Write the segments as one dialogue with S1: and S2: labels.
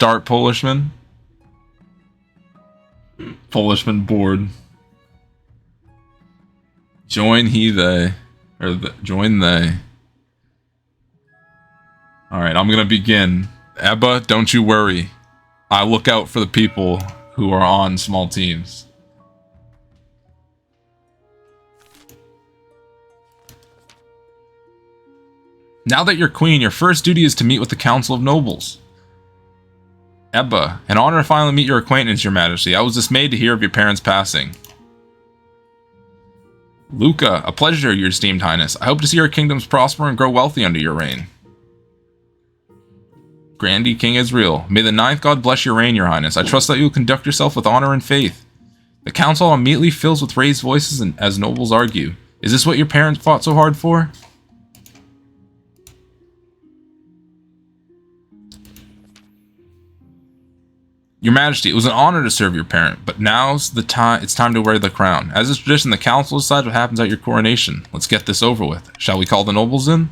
S1: Start Polishman. Polishman board. Join he, they. Or join they. Alright, I'm gonna begin. Ebba, don't you worry. I look out for the people who are on small teams. Now that you're queen, your first duty is to meet with the Council of Nobles. Ebba, an honor to finally meet your acquaintance, your majesty. I was dismayed to hear of your parents' passing. Luca, a pleasure, your esteemed highness. I hope to see your kingdoms prosper and grow wealthy under your reign. Grandy King Israel, may the ninth god bless your reign, your highness. I trust that you will conduct yourself with honor and faith. The council immediately fills with raised voices and as nobles argue. Is this what your parents fought so hard for? Your Majesty, it was an honor to serve your parent, but now's the time. It's time to wear the crown. As is tradition, the council decides what happens at your coronation. Let's get this over with. Shall we call the nobles in?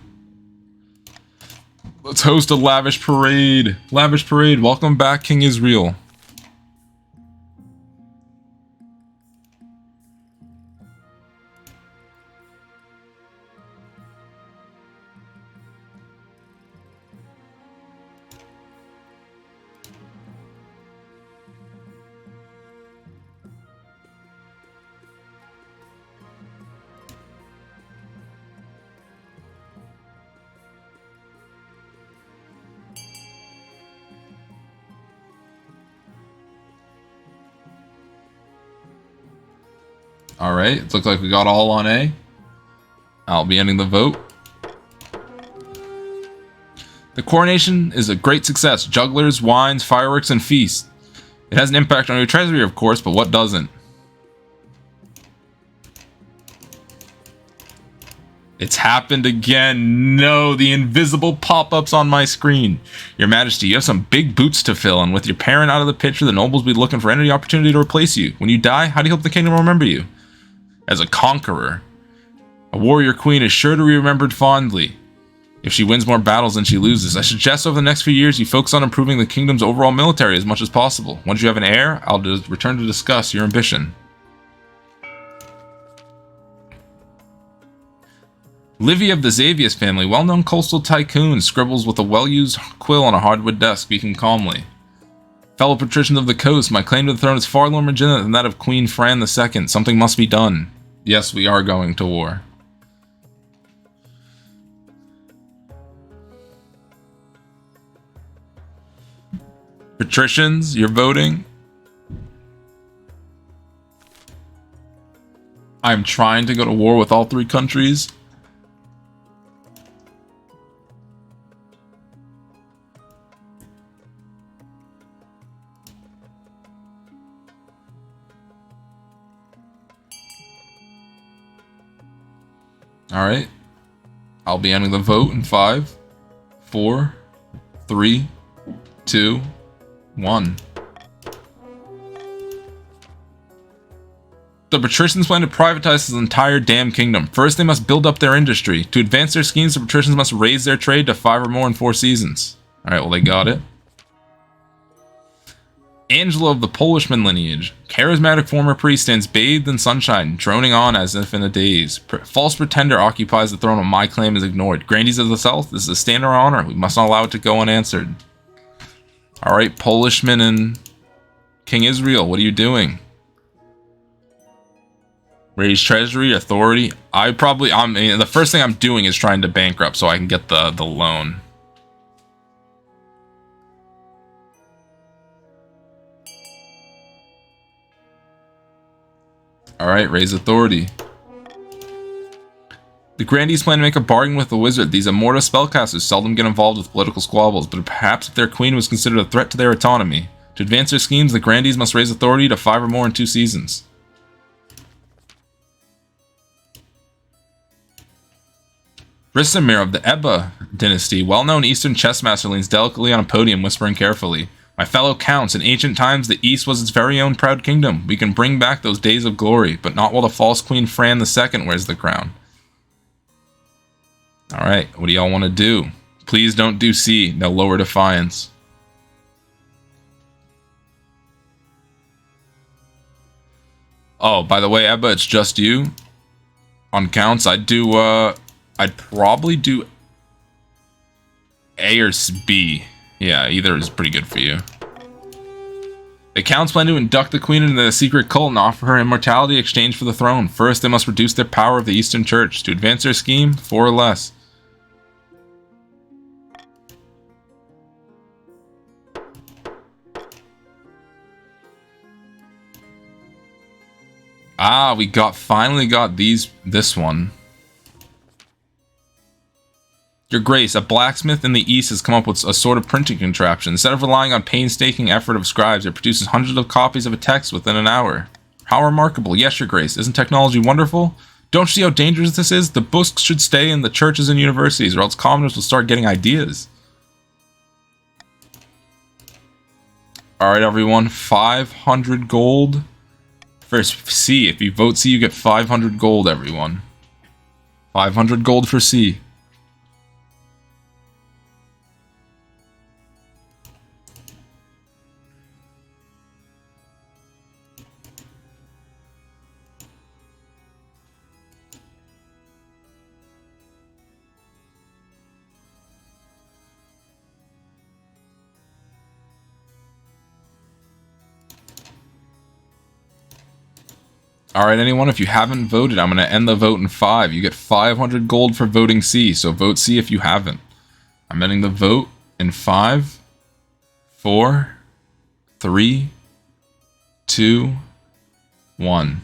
S1: Let's host a lavish parade. Lavish parade. Welcome back, King Israel. Alright, it looks like we got all on A. I'll be ending the vote. The coronation is a great success. Jugglers, wines, fireworks, and feasts. It has an impact on your treasury, of course, but what doesn't? It's happened again. No, the invisible pop-ups on my screen. Your Majesty, you have some big boots to fill, and with your parent out of the picture, the nobles will be looking for any opportunity to replace you. When you die, how do you hope the kingdom will remember you? As a conqueror. A warrior queen is sure to be remembered fondly if she wins more battles than she loses. I suggest over the next few years you focus on improving the kingdom's overall military as much as possible. Once you have an heir, I'll return to discuss your ambition. Livy of the Xavius family, well-known coastal tycoon, scribbles with a well-used quill on a hardwood desk, speaking calmly. Fellow patricians of the coast, my claim to the throne is far more legitimate than that of Queen Fran II. Something must be done. Yes, we are going to war. Patricians, you're voting. I'm trying to go to war with all three countries. Alright. I'll be ending the vote in 5, 4, 3, 2, 1. The patricians plan to privatize this entire damn kingdom. First, they must build up their industry. To advance their schemes, the patricians must raise their trade to 5 or more in 4 seasons. Alright, well, they got it. Angela of the Polishman lineage. Charismatic former priest stands bathed in sunshine, droning on as if in a daze. False pretender occupies the throne when my claim is ignored. Grandees of the South, this is a standard honor. We must not allow it to go unanswered. Alright, Polishman and King Israel, what are you doing? Raise treasury, authority. The first thing I'm doing is trying to bankrupt so I can get the loan. Alright, raise authority. The grandees plan to make a bargain with the wizard. These immortal spellcasters seldom get involved with political squabbles, but perhaps if their queen was considered a threat to their autonomy. To advance their schemes, the grandees must raise authority to 5 or more in 2 seasons. Brisimir of the Ebba Dynasty, well-known Eastern chess master, leans delicately on a podium, whispering carefully. My fellow counts, in ancient times the East was its very own proud kingdom. We can bring back those days of glory, but not while the false Queen Fran II wears the crown. Alright, what do y'all want to do? Please don't do C, no lower defiance. Oh, by the way, Ebba, it's just you. On counts, I'd probably do A or B. Yeah, either is pretty good for you. The counts plan to induct the queen into the secret cult and offer her immortality in exchange for the throne. First, they must reduce their power of the Eastern Church. To advance their scheme, 4 or less. Ah, we finally got this one. Your Grace, a blacksmith in the East has come up with a sort of printing contraption. Instead of relying on painstaking effort of scribes, it produces hundreds of copies of a text within an hour. How remarkable. Yes, Your Grace. Isn't technology wonderful? Don't you see how dangerous this is? The books should stay in the churches and universities, or else commoners will start getting ideas. Alright, everyone. 500 gold. For C. If you vote C, you get 500 gold, everyone. 500 gold for C. Alright, anyone, if you haven't voted, I'm going to end the vote in 5. You get 500 gold for voting C, so vote C if you haven't. I'm ending the vote in 5, 4, 3, 2, 1.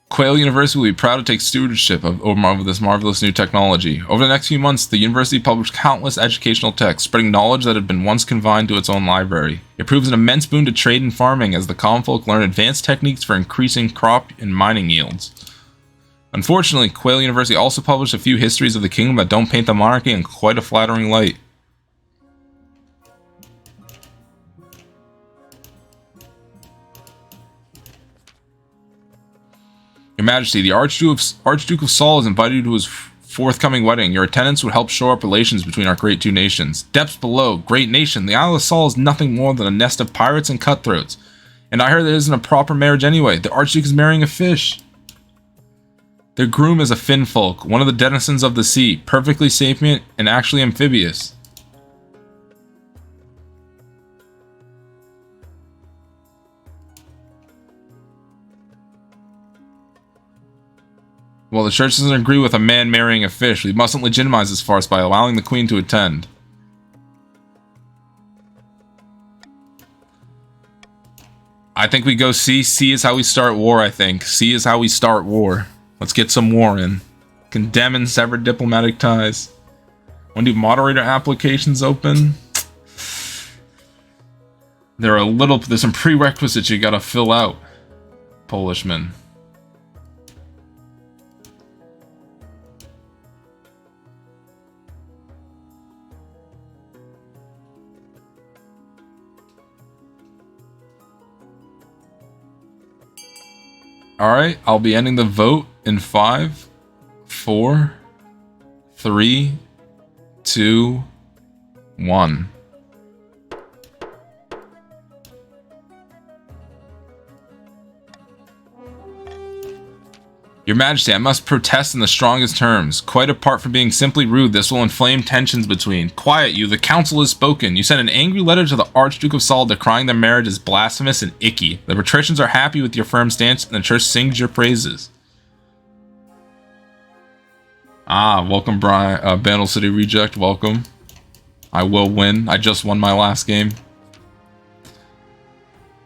S1: Quail University will be proud to take stewardship over this marvelous new technology. Over the next few months, the university published countless educational texts, spreading knowledge that had been once confined to its own library. It proves an immense boon to trade and farming as the common folk learn advanced techniques for increasing crop and mining yields. Unfortunately, Quail University also published a few histories of the kingdom that don't paint the monarchy in quite a flattering light. Your Majesty, the Archduke of Saul has invited you to his forthcoming wedding. Your attendance would help shore up relations between our great two nations. Depths below, great nation, the Isle of Saul is nothing more than a nest of pirates and cutthroats. And I heard there isn't a proper marriage anyway. The Archduke is marrying a fish. Their groom is a fin folk, one of the denizens of the sea, perfectly sapient and actually amphibious. Well, the church doesn't agree with a man marrying a fish. We mustn't legitimize this farce by allowing the queen to attend. I think we go C. C is how we start war, I think. C is how we start war. Let's get some war in. Condemn and sever diplomatic ties. When do moderator applications open? There's some prerequisites you gotta fill out. Polishman. Alright, I'll be ending the vote in 5, 4, 3, 2, 1. Your Majesty, I must protest in the strongest terms. Quite apart from being simply rude, this will inflame tensions between. Quiet you, the council has spoken. You sent an angry letter to the Archduke of Saul decrying their marriage as blasphemous and icky. The patricians are happy with your firm stance, and the church sings your praises. Ah, welcome, Brian. Bandle City Reject, welcome. I will win. I just won my last game.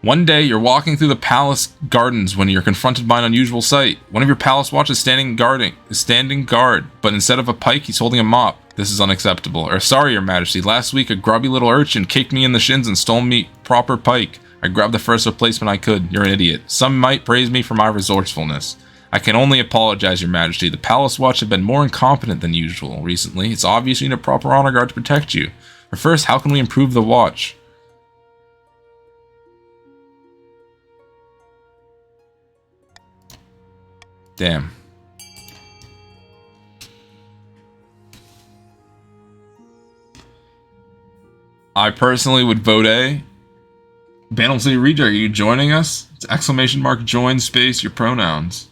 S1: One day, you're walking through the palace gardens when you're confronted by an unusual sight. One of your palace watches standing guard, but instead of a pike, he's holding a mop. This is unacceptable. Sorry, Your Majesty. Last week, a grubby little urchin kicked me in the shins and stole me proper pike. I grabbed the first replacement I could. You're an idiot. Some might praise me for my resourcefulness. I can only apologize, Your Majesty. The palace watch have been more incompetent than usual recently. It's obvious you need a proper honor guard to protect you. But first, how can we improve the watch? Damn. I personally would vote A. Bantam City Reject, are you joining us? It's exclamation mark join space your pronouns.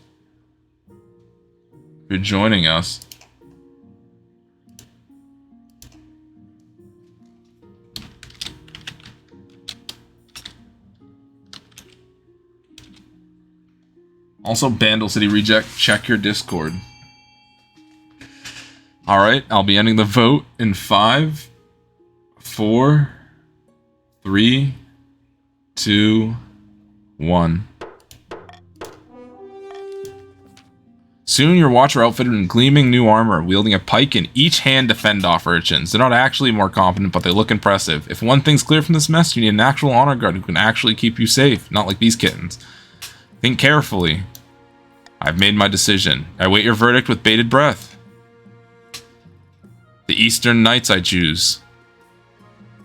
S1: You're joining us. Also, Bandle City Reject, check your Discord. Alright, I'll be ending the vote in 5, 4, 3, 2, 1. Soon your watcher outfitted in gleaming new armor, wielding a pike in each hand to fend off urchins. They're not actually more competent, but they look impressive. If one thing's clear from this mess, you need an actual honor guard who can actually keep you safe, not like these kittens. Think carefully. I've made my decision. I wait your verdict with bated breath. The Eastern Knights I choose.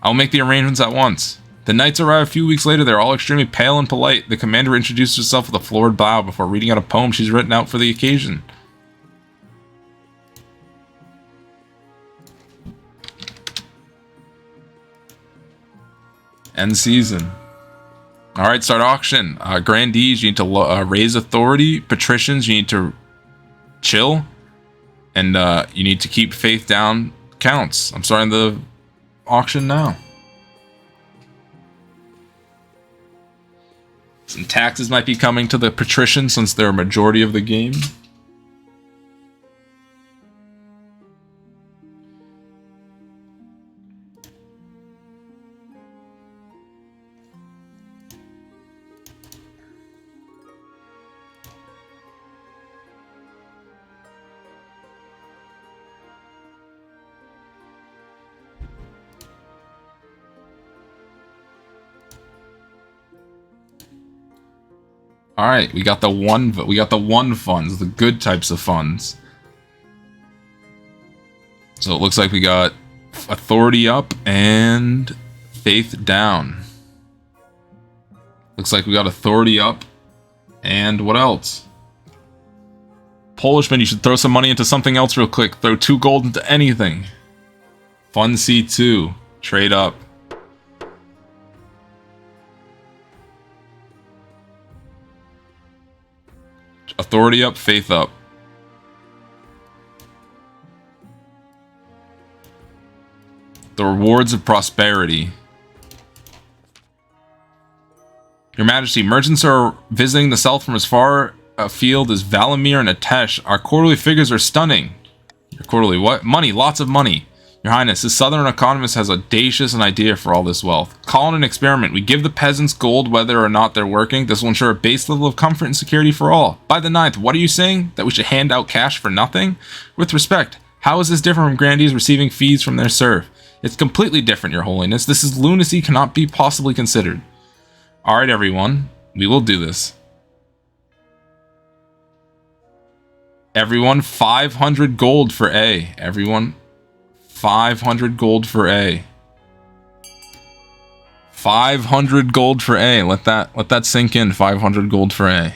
S1: I'll make the arrangements at once. The knights arrive a few weeks later. They're all extremely pale and polite. The commander introduced herself with a florid bow before reading out a poem she's written out for the occasion. End season. Alright, start auction. Grandees, you need to raise authority. Patricians, you need to chill. And you need to keep faith down counts. I'm starting the auction now. Some taxes might be coming to the patricians since they're a majority of the game. All right, we got the one funds, the good types of funds. So it looks like we got authority up and faith down. Looks like we got authority up and what else? Polishman, you should throw some money into something else real quick. Throw 2 gold into anything. Fund C2, trade up. Authority up, faith up. The rewards of prosperity. Your Majesty, merchants are visiting the south from as far afield as Valamir and Atesh. Our quarterly figures are stunning. Your quarterly what? Money, lots of money. Your Highness, this southern economist has audacious an idea for all this wealth. Call it an experiment. We give the peasants gold whether or not they're working. This will ensure a base level of comfort and security for all. By the 9th, what are you saying? That we should hand out cash for nothing? With respect, how is this different from grandees receiving fees from their serf? It's completely different, Your Holiness. This is lunacy, cannot be possibly considered. Alright, everyone. We will do this. Everyone, 500 gold for A. Everyone, 500 gold for A. 500 gold for A. Let that sink in. 500 gold for A.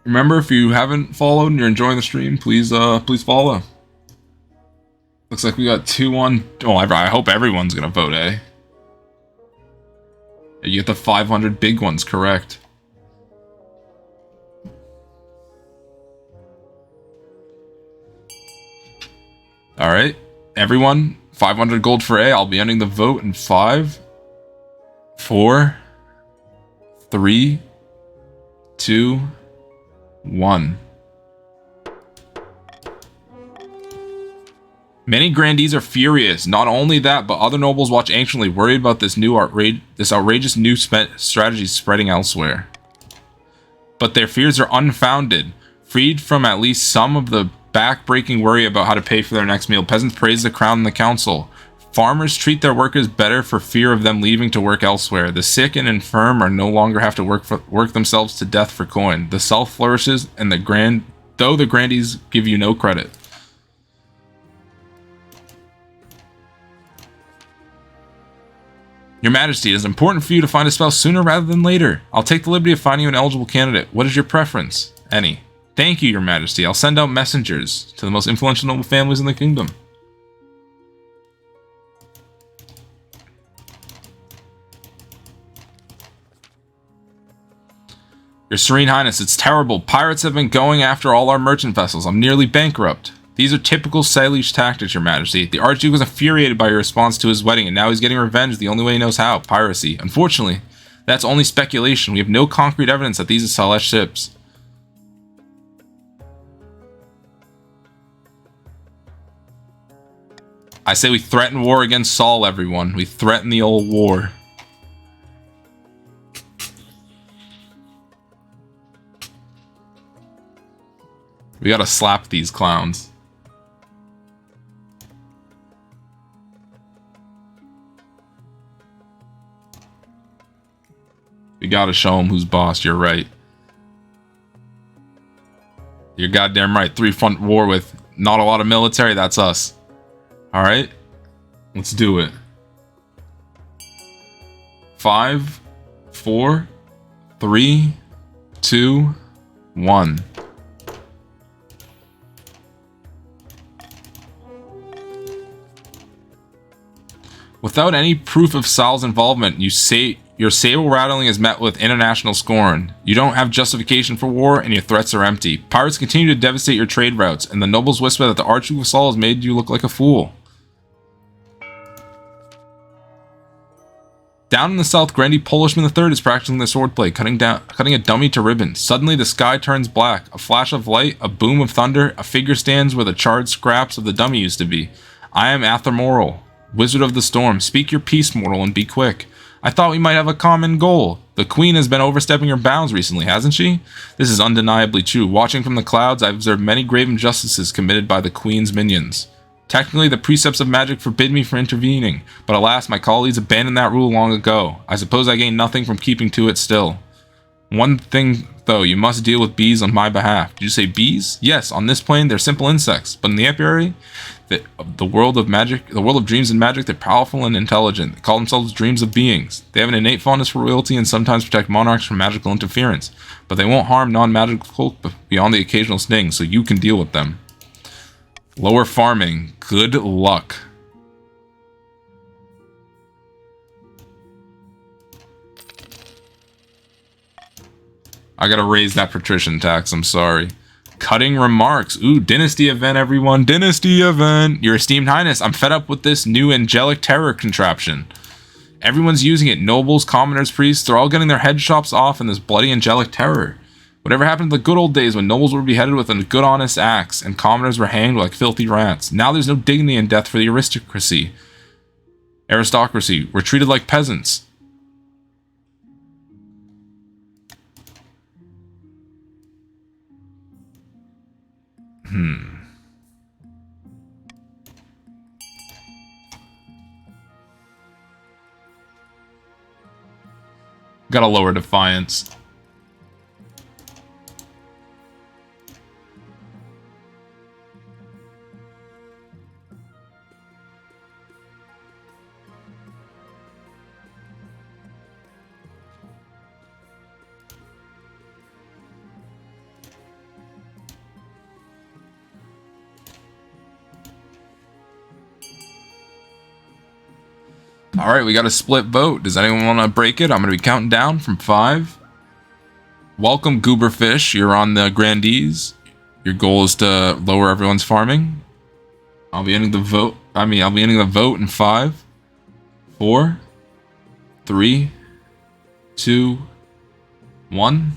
S1: Remember, if you haven't followed and you're enjoying the stream, please follow. Looks like we got 2 on. Oh, I hope everyone's gonna vote A. You get the 500 big ones correct. Alright, everyone, 500 gold for A. I'll be ending the vote in 5, 4, 3, 2, 1. Many grandees are furious. Not only that, but other nobles watch anxiously, worried about this outrageous new strategy spreading elsewhere. But their fears are unfounded. Freed from at least some of the back-breaking worry about how to pay for their next meal, peasants praise the crown and the council. Farmers treat their workers better for fear of them leaving to work elsewhere. The sick and infirm are no longer have to work themselves to death for coin. The south flourishes, and though the grandees give you no credit. Your Majesty, it is important for you to find a spouse sooner rather than later. I'll take the liberty of finding you an eligible candidate. What is your preference? Any. Thank you, Your Majesty. I'll send out messengers to the most influential noble families in the kingdom. Your Serene Highness, it's terrible. Pirates have been going after all our merchant vessels. I'm nearly bankrupt. These are typical Salish tactics, Your Majesty. The Archduke was infuriated by your response to his wedding, and now he's getting revenge the only way he knows how, piracy. Unfortunately, that's only speculation. We have no concrete evidence that these are Salish ships. I say we threaten war against Saul, everyone. We threaten the old war. We gotta slap these clowns. We gotta show them who's boss. You're right. You're goddamn right. 3-front war with not a lot of military. That's us. Alright. Let's do it. 5, 4, 3, 2, 1. Without any proof of Sal's involvement, your sable rattling is met with international scorn. You don't have justification for war, and your threats are empty. Pirates continue to devastate your trade routes, and the nobles whisper that the Archduke of Saul has made you look like a fool. Down in the south, Grandy Polishman III is practicing the swordplay, cutting a dummy to ribbons. Suddenly, the sky turns black. A flash of light, a boom of thunder, a figure stands where the charred scraps of the dummy used to be. I am Athermoral, Wizard of the Storm. Speak your peace, mortal, and be quick. I thought we might have a common goal. The Queen has been overstepping her bounds recently, hasn't she? This is undeniably true. Watching from the clouds, I've observed many grave injustices committed by the Queen's minions. Technically, the precepts of magic forbid me from intervening, but alas, my colleagues abandoned that rule long ago. I suppose I gain nothing from keeping to it still. One thing, though, you must deal with bees on my behalf. Did you say bees? Yes, on this plane, they're simple insects, but in the apiary, the world of magic, the world of dreams and magic, they're powerful and intelligent. They call themselves dreams of beings. They have an innate fondness for royalty and sometimes protect monarchs from magical interference, but they won't harm non-magical folk beyond the occasional sting, so you can deal with them. Lower farming. Good luck. I gotta raise that patrician tax, I'm sorry. Cutting remarks. Ooh, Dynasty event, everyone. Dynasty event. Your esteemed highness, I'm fed up with this new angelic terror contraption. Everyone's using it. Nobles, commoners, priests, they're all getting their head chops off in this bloody angelic terror. Whatever happened to the good old days when nobles were beheaded with a good honest axe and commoners were hanged like filthy rats? Now there's no dignity in death for the aristocracy. We're treated like peasants. Gotta lower defiance. Alright, we got a split vote. Does anyone want to break it? I'm going to be counting down from 5. Welcome, Gooberfish. You're on the Grandees. Your goal is to lower everyone's farming. I'll be ending the vote. I'll be ending the vote in 5, 4, 3, 2, 1.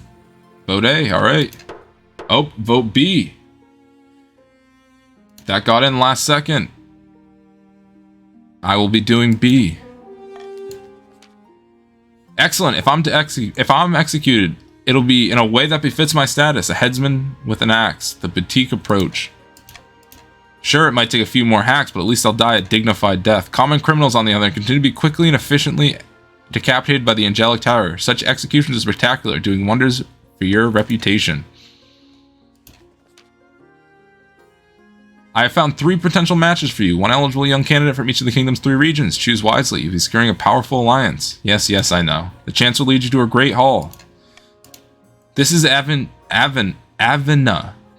S1: Vote A. Alright. Oh, vote B. That got in last second. I will be doing B. Excellent. If I'm executed, it'll be in a way that befits my status, a headsman with an axe, the boutique approach. Sure, it might take a few more hacks, but at least I'll die a dignified death. Common criminals, on the other hand, continue to be quickly and efficiently decapitated by the angelic tower. Such executions are spectacular, doing wonders for your reputation. I have found 3 potential matches for you. One eligible young candidate from each of the kingdom's 3 regions. Choose wisely. You'll be securing a powerful alliance. Yes, I know. The chance will lead you to a great hall. This is Avina,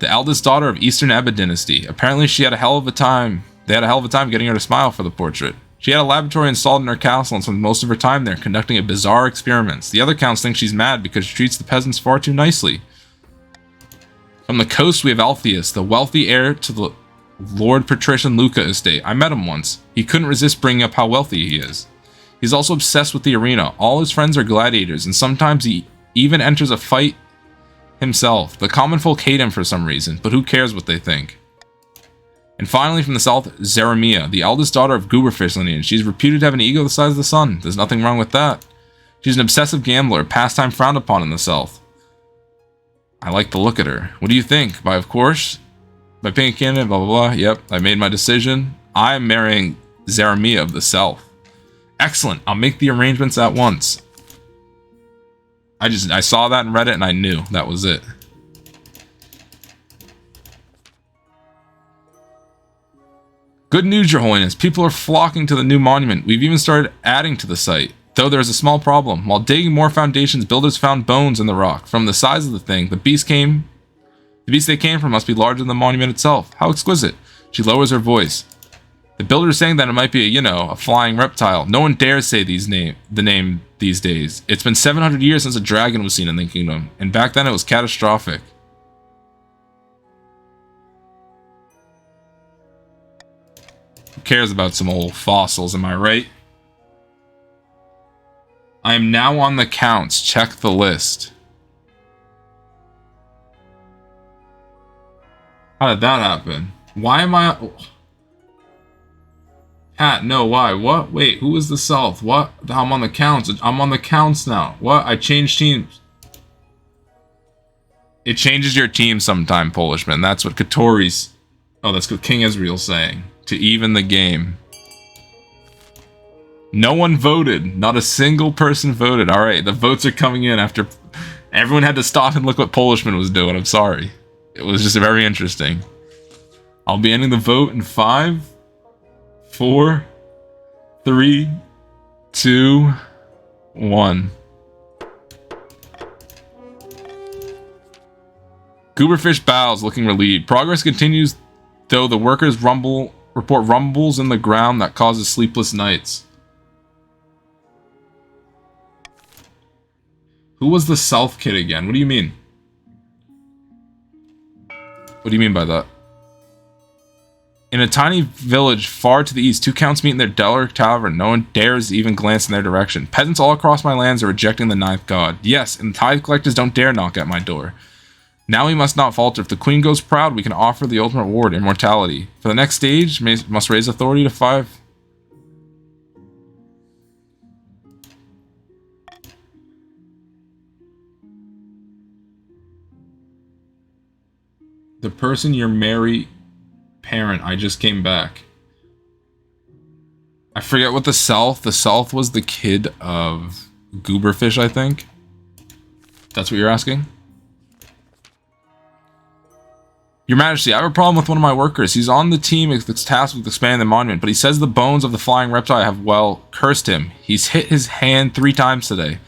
S1: the eldest daughter of Eastern Ebba Dynasty. Apparently, she had a hell of a time. They had a hell of a time getting her to smile for the portrait. She had a laboratory installed in her castle and spent most of her time there, conducting a bizarre experiments. The other counts think she's mad because she treats the peasants far too nicely. From the coast, we have Alpheus, the wealthy heir to the Lord Patrician Luca estate. I met him once. He couldn't resist bringing up how wealthy he is. He's also obsessed with the arena. All his friends are gladiators, and sometimes he even enters a fight himself. The common folk hate him for some reason, but who cares what they think? And finally, from the south, Zeramia, the eldest daughter of Gooberfish lineage. She's reputed to have an ego the size of the sun. There's nothing wrong with that. She's an obsessive gambler, a pastime frowned upon in the south. I like the look at her. What do you think? By of course? By picking a candidate, blah, blah, blah. Yep, I made my decision. I am marrying Zeramia of the south. Excellent. I'll make the arrangements at once. I saw that and read it and I knew that was it. Good news, Your Holiness. People are flocking to the new monument. We've even started adding to the site. Though there's a small problem. While digging more foundations, builders found bones in the rock. From the size of the thing, the beast they came from must be larger than the monument itself. How exquisite. She lowers her voice. The builder is saying that it might be a flying reptile. No one dares say the name these days. It's been 700 years since a dragon was seen in the kingdom, and back then it was catastrophic. Who cares about some old fossils, am I right? I am now on the counts. Check the list. How did that happen? Why am I... Pat, no, why? What? Wait, who is the south? What? I'm on the counts. I'm on the counts now. What? I changed teams. It changes your team sometime, Polishman. That's what KotC's... Oh, that's what King Israel's saying. To even the game. No one voted. Not a single person voted. Alright, the votes are coming in after... Everyone had to stop and look what Polishman was doing. I'm sorry. It was just very interesting. I'll be ending the vote in 5, 4, 3, 2, 1. Gooberfish bows, looking relieved. Progress continues, though the workers report rumbles in the ground that causes sleepless nights. Who was the South kid again? What do you mean? What do you mean by that? In a tiny village far to the east, two counts meet in their duller tavern. No one dares even glance in their direction. Peasants all across my lands are rejecting the ninth god. Yes, and tithe collectors don't dare knock at my door. Now we must not falter. If the queen goes proud, we can offer the ultimate reward, immortality. For the next stage, must raise authority to 5. The person you're married... Parent, I just came back. I forget what the South was the kid of Gooberfish, I think. That's what you're asking? Your Majesty, I have a problem with one of my workers. He's on the team that's tasked with expanding the monument, but he says the bones of the flying reptile have, well, cursed him. He's hit his hand 3 times today.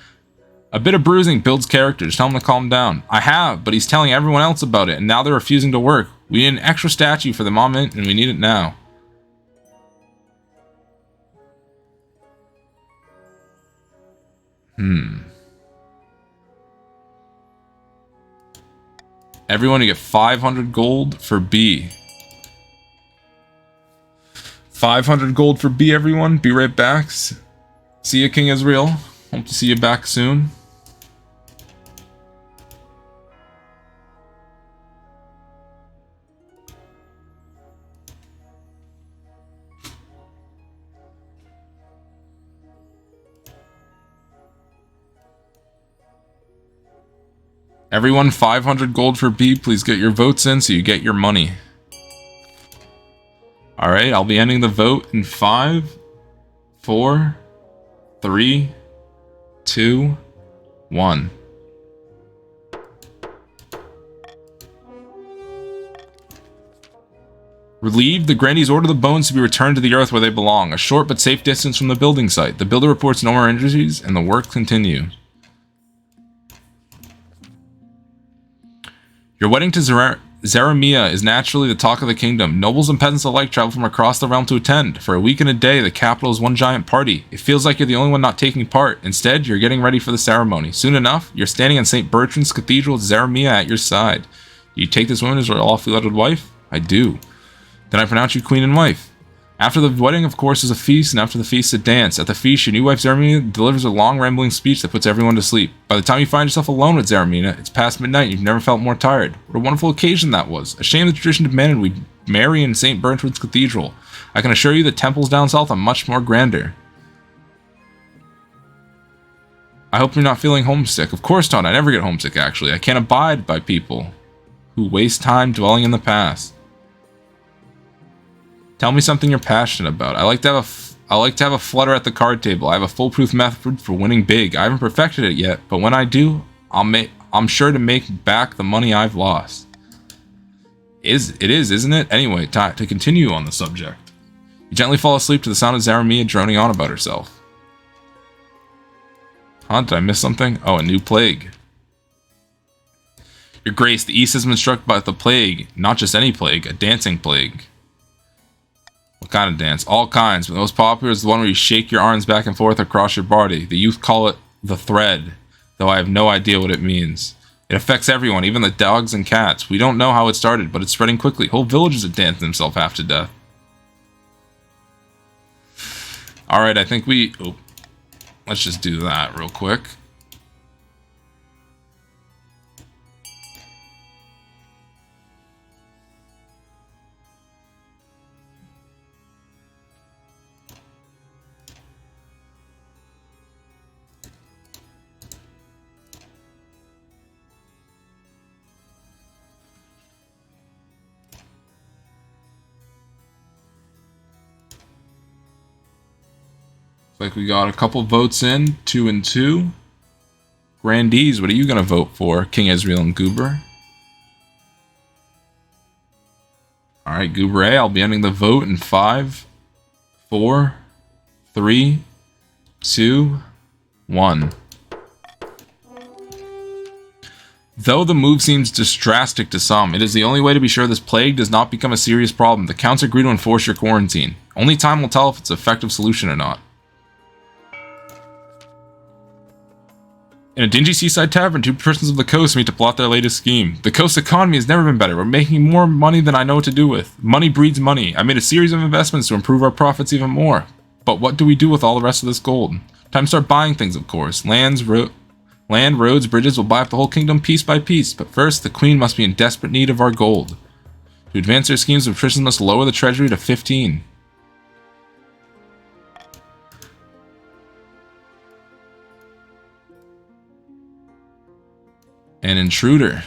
S1: A bit of bruising builds character. Just tell him to calm down. I have, but he's telling everyone else about it, and now they're refusing to work. We need an extra statue for the monument, and we need it now. Everyone, you get 500 gold for B. 500 gold for B, everyone. Be right back. See you, King Israel. Hope to see you back soon. Everyone, 500 gold for B. Please get your votes in so you get your money. Alright, I'll be ending the vote in 5, 4, 3, 2, 1. Relieved, the grandees order the bones to be returned to the earth where they belong, a short but safe distance from the building site. The builder reports no more injuries, and the work continues. Your wedding to Zaramia is naturally the talk of the kingdom. Nobles and peasants alike travel from across the realm to attend. For a week and a day, the capital is one giant party. It feels like you're the only one not taking part. Instead, you're getting ready for the ceremony. Soon enough, you're standing in St. Bertrand's Cathedral with Zaramia at your side. Do you take this woman as your lawfully wedded wife? I do. Then I pronounce you queen and wife. After the wedding, of course, is a feast, and after the feast, a dance. At the feast, your new wife, Zaramina, delivers a long, rambling speech that puts everyone to sleep. By the time you find yourself alone with Zaramina, it's past midnight and you've never felt more tired. What a wonderful occasion that was. A shame the tradition demanded we marry in St. Bertrand's Cathedral. I can assure you the temples down south are much more grander. I hope you're not feeling homesick. Of course not. I never get homesick, actually. I can't abide by people who waste time dwelling in the past. Tell me something you're passionate about. I like to have a flutter at the card table. I have a foolproof method for winning big. I haven't perfected it yet, but when I do, I'm sure to make back the money I've lost. It is, isn't it? Anyway, to continue on the subject. You gently fall asleep to the sound of Zaramia droning on about herself. Huh? Did I miss something? Oh, a new plague. Your Grace, the East has been struck by the plague. Not just any plague, a dancing plague. What kind of dance? All kinds, but the most popular is the one where you shake your arms back and forth across your body. The youth call it the thread, though I have no idea what it means. It affects everyone, even the dogs and cats. We don't know how it started, but it's spreading quickly. Whole villages have danced themselves half to death. Alright, I think let's just do that real quick. Like we got a couple votes in, 2 and 2. Grandees, what are you gonna vote for? King Israel and Goober. Alright, Goober A, I'll be ending the vote in 5, 4, 3, 2, 1. Though the move seems drastic to some, it is the only way to be sure this plague does not become a serious problem. The counts agree to enforce your quarantine. Only time will tell if it's an effective solution or not. In a dingy seaside tavern, 2 persons of the coast meet to plot their latest scheme. The coast's economy has never been better. We're making more money than I know what to do with. Money breeds money. I made a series of investments to improve our profits even more. But what do we do with all the rest of this gold? Time to start buying things, of course. Land, roads, bridges. We'll buy up the whole kingdom piece by piece. But first, the queen must be in desperate need of our gold. To advance their schemes, the patricians must lower the treasury to 15. An intruder.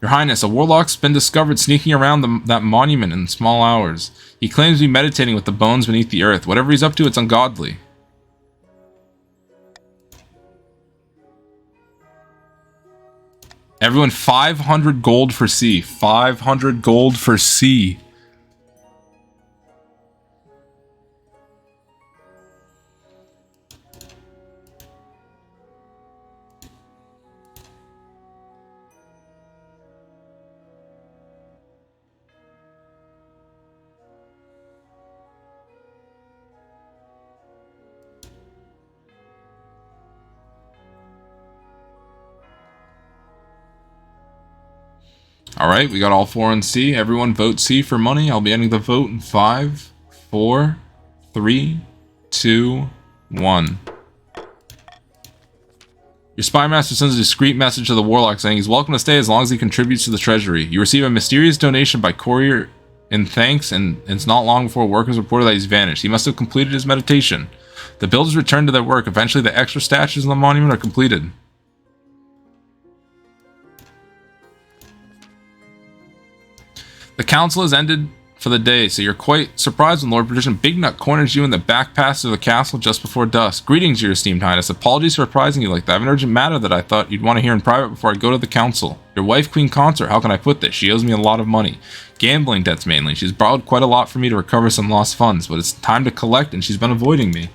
S1: Your Highness, a warlock's been discovered sneaking around that monument in small hours. He claims to be meditating with the bones beneath the earth. Whatever he's up to, it's ungodly. Everyone, 500 gold for C. 500 gold for C. Alright, we got all 4 on C. Everyone vote C for money. I'll be ending the vote in 5, 4, 3, 2, 1. Your spy master sends a discreet message to the warlock saying he's welcome to stay as long as he contributes to the treasury. You receive a mysterious donation by courier in thanks, and it's not long before workers reported that he's vanished. He must have completed his meditation. The builders return to their work. Eventually, the extra statues on the monument are completed. The council has ended for the day, so you're quite surprised when Lord Patrician Bignut corners you in the back passage of the castle just before dusk. Greetings, your esteemed highness. Apologies for surprising you like that. I have an urgent matter that I thought you'd want to hear in private before I go to the council. Your wife, Queen Consort, how can I put this? She owes me a lot of money. Gambling debts mainly. She's borrowed quite a lot from me to recover some lost funds, but it's time to collect and she's been avoiding me.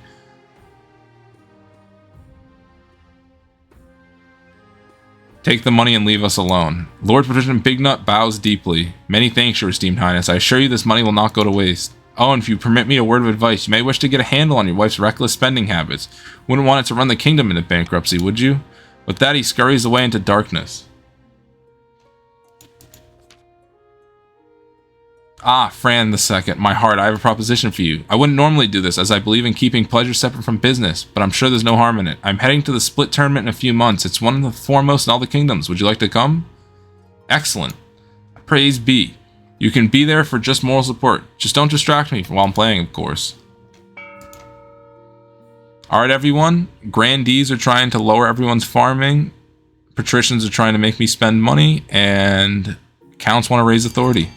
S1: Take the money and leave us alone. Lord Patrician Big Nut bows deeply. Many thanks, your esteemed highness. I assure you this money will not go to waste. Oh, and if you permit me a word of advice, you may wish to get a handle on your wife's reckless spending habits. Wouldn't want it to run the kingdom into bankruptcy, would you? With that, he scurries away into darkness. Ah, Fran II, my heart, I have a proposition for you. I wouldn't normally do this, as I believe in keeping pleasure separate from business, but I'm sure there's no harm in it. I'm heading to the Split tournament in a few months. It's one of the foremost in all the kingdoms. Would you like to come? Excellent. Praise be. You can be there for just moral support. Just don't distract me while I'm playing, of course. Alright, everyone. Grandees are trying to lower everyone's farming. Patricians are trying to make me spend money, and counts want to raise authority.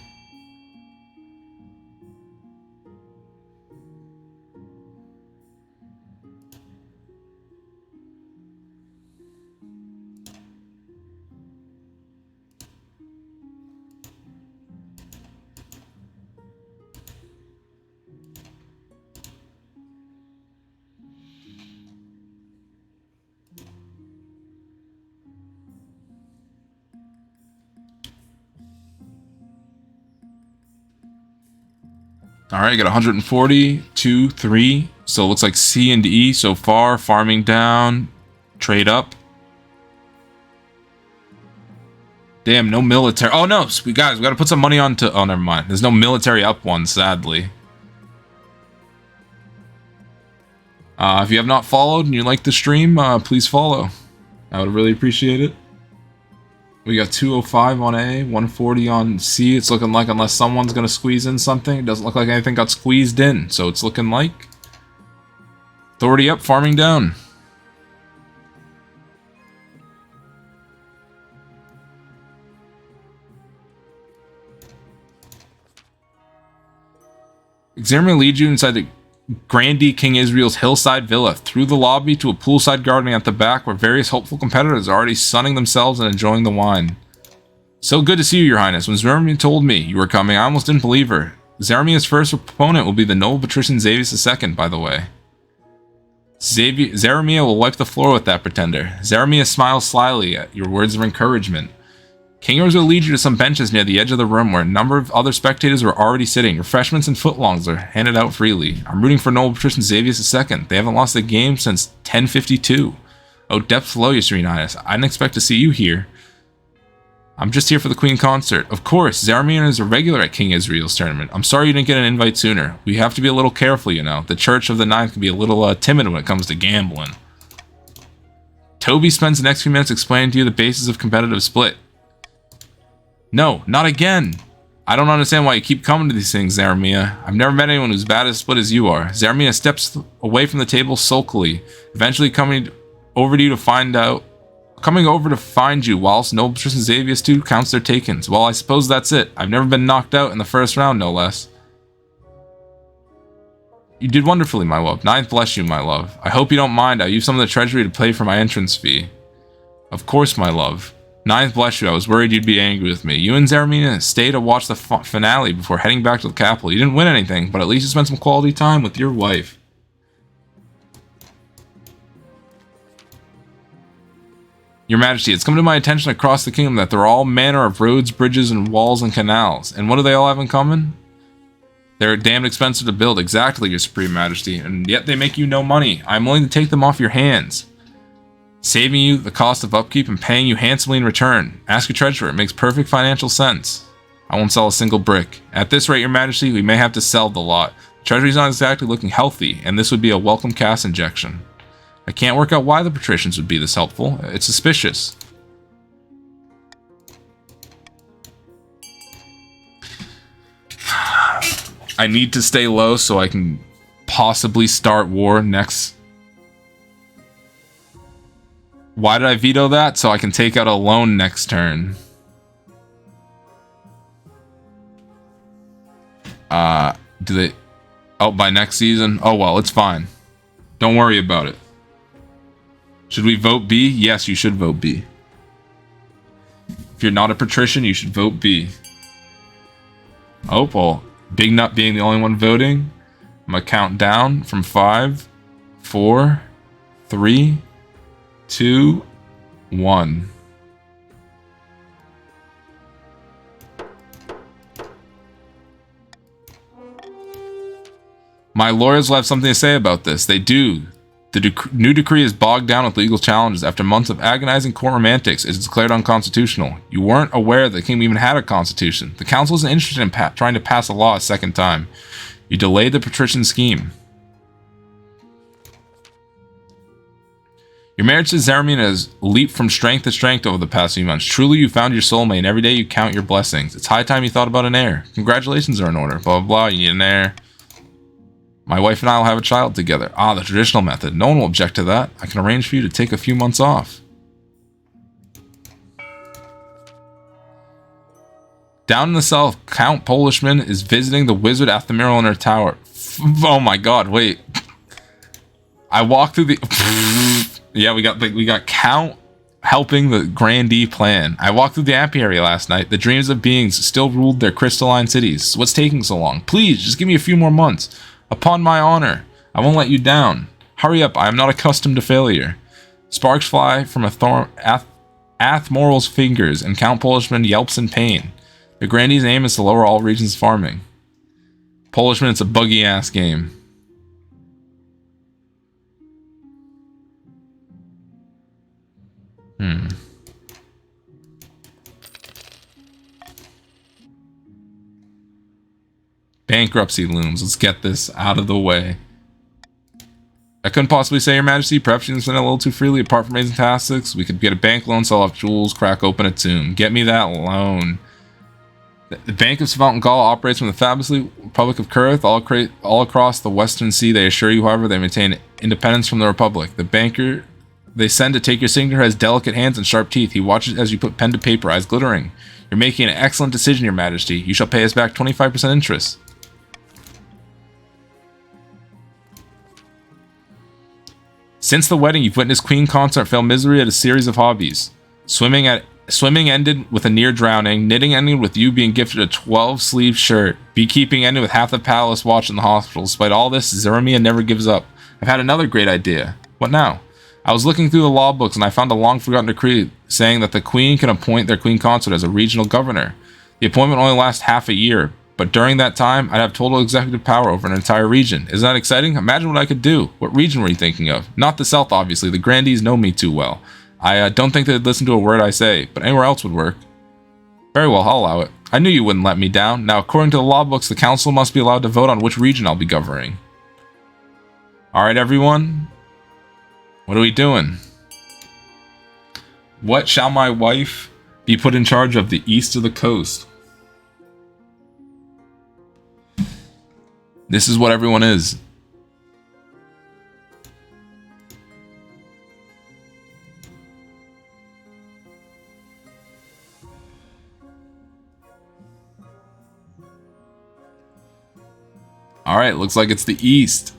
S1: Alright, I got 140, 2, 3. So it looks like C and E so far. Farming down. Trade up. Damn, no military. Oh no, we got to put some money on to... Oh, never mind. There's no military up one, sadly. If you have not followed and you like the stream, please follow. I would really appreciate it. We got 205 on A, 140 on C. It's looking like, unless someone's going to squeeze in something, it doesn't look like anything got squeezed in. So it's looking like authority up, farming down. Xermia leads you inside the Grandee King Israel's hillside villa, through the lobby to a poolside garden at the back where various hopeful competitors are already sunning themselves and enjoying the wine. So good to see you, your highness. When Xermia told me you were coming, I almost didn't believe her. Xermia's first opponent will be the noble patrician Xavius II, by the way. Xermia will wipe the floor with that pretender. Xermia smiles slyly at your words of encouragement. King Rose will lead you to some benches near the edge of the room where a number of other spectators were already sitting. Refreshments and footlongs are handed out freely. I'm rooting for noble patrician Xavius II. They haven't lost a game since 1052. Oh, depth below, your serene highness. I didn't expect to see you here. I'm just here for the Queen concert. Of course, Xermia is a regular at King Israel's tournament. I'm sorry you didn't get an invite sooner. We have to be a little careful, you know. The Church of the Ninth can be a little timid when it comes to gambling. Toby spends the next few minutes explaining to you the basis of competitive split. No, not again. I don't understand why you keep coming to these things, Xermia. I've never met anyone who's bad at split as you are. Xermia steps away from the table sulkily, eventually coming over to find you whilst noble patrician Xavius II counts their takens. Well, I suppose that's it. I've never been knocked out in the first round, no less. You did wonderfully, my love. Ninth bless you, my love. I hope you don't mind. I'll use some of the treasury to pay for my entrance fee. Of course, my love. Ninth bless you. I was worried you'd be angry with me. You and Xermia stay to watch the finale before heading back to the capital. You didn't win anything, but at least you spent some quality time with your wife. Your Majesty, it's come to my attention across the kingdom that there are all manner of roads, bridges, and walls and canals. And what do they all have in common? They're damned expensive to build, exactly, your Supreme Majesty, and yet they make you no money. I'm willing to take them off your hands, saving you the cost of upkeep and paying you handsomely in return. Ask your treasurer, it makes perfect financial sense. I won't sell a single brick. At this rate, your Majesty, we may have to sell the lot. The treasury's not exactly looking healthy, and this would be a welcome cash injection. I can't work out why the patricians would be this helpful. It's suspicious. I need to stay low so I can possibly start war next. Why did I veto that? So I can take out a loan next turn. Do they... Oh, by next season? Oh, well, it's fine. Don't worry about it. Should we vote B? Yes, you should vote B. If you're not a patrician, you should vote B. Oh, well, Big Nut being the only one voting, I'm gonna count down from 5, 4, 3, 2, 1. My lawyers will have something to say about this. They do. The new decree is bogged down with legal challenges. After months of agonizing courtroom antics, it is declared unconstitutional. You weren't aware the kingdom even had a constitution. The council isn't interested in trying to pass a law a second time. You delayed the patrician scheme. Your marriage to Zeremina has leaped from strength to strength over the past few months. Truly, you found your soulmate, and every day you count your blessings. It's high time you thought about an heir. Congratulations are in order. Blah, blah, blah. You need an heir. My wife and I will have a child together. Ah, the traditional method. No one will object to that. I can arrange for you to take a few months off. Down in the south, Count Polishman is visiting the wizard Athamiral in her tower. Oh my god, wait. I walked through the... Yeah, we got Count helping the grandee plan. I walked through the apiary last night. The dreams of beings still ruled their crystalline cities. What's taking so long? Please, just give me a few more months. Upon my honor, I won't let you down. Hurry up, I am not accustomed to failure. Sparks fly from Athmoral's fingers, and Count Polishman yelps in pain. The grandee's aim is to lower all regions farming. Polishman, it's a buggy-ass game. Bankruptcy looms. Let's get this out of the way. I couldn't possibly say, Your Majesty. Perhaps you can spend it a little too freely. Apart from raising taxes, we could get a bank loan, sell off jewels, crack open a tomb. Get me that loan. The Bank of Svelton Gaul operates from the fabulous Republic of Kurth all across the Western Sea. They assure you, however, they maintain independence from the Republic. The banker they send to take your signature has delicate hands and sharp teeth. He watches as you put pen to paper, eyes glittering. You're making an excellent decision, Your Majesty. You shall pay us back 25% interest. Since the wedding, you've witnessed Queen Consort fail misery at a series of hobbies. Swimming ended with a near drowning. Knitting ended with you being gifted a 12-sleeve shirt. Beekeeping ended with half the palace watched in the hospital. Despite all this, Zeremia never gives up. I've had another great idea. What now? I was looking through the law books and I found a long-forgotten decree saying that the Queen can appoint their Queen Consort as a regional governor. The appointment only lasts half a year, but during that time, I'd have total executive power over an entire region. Isn't that exciting? Imagine what I could do. What region were you thinking of? Not the South, obviously. The grandees know me too well. I don't think they'd listen to a word I say, but anywhere else would work. Very well, I'll allow it. I knew you wouldn't let me down. Now, according to the law books, the council must be allowed to vote on which region I'll be governing. Alright, everyone. What are we doing? What shall my wife be put in charge of the east of the coast? This is what everyone is. Alright, looks like it's the east.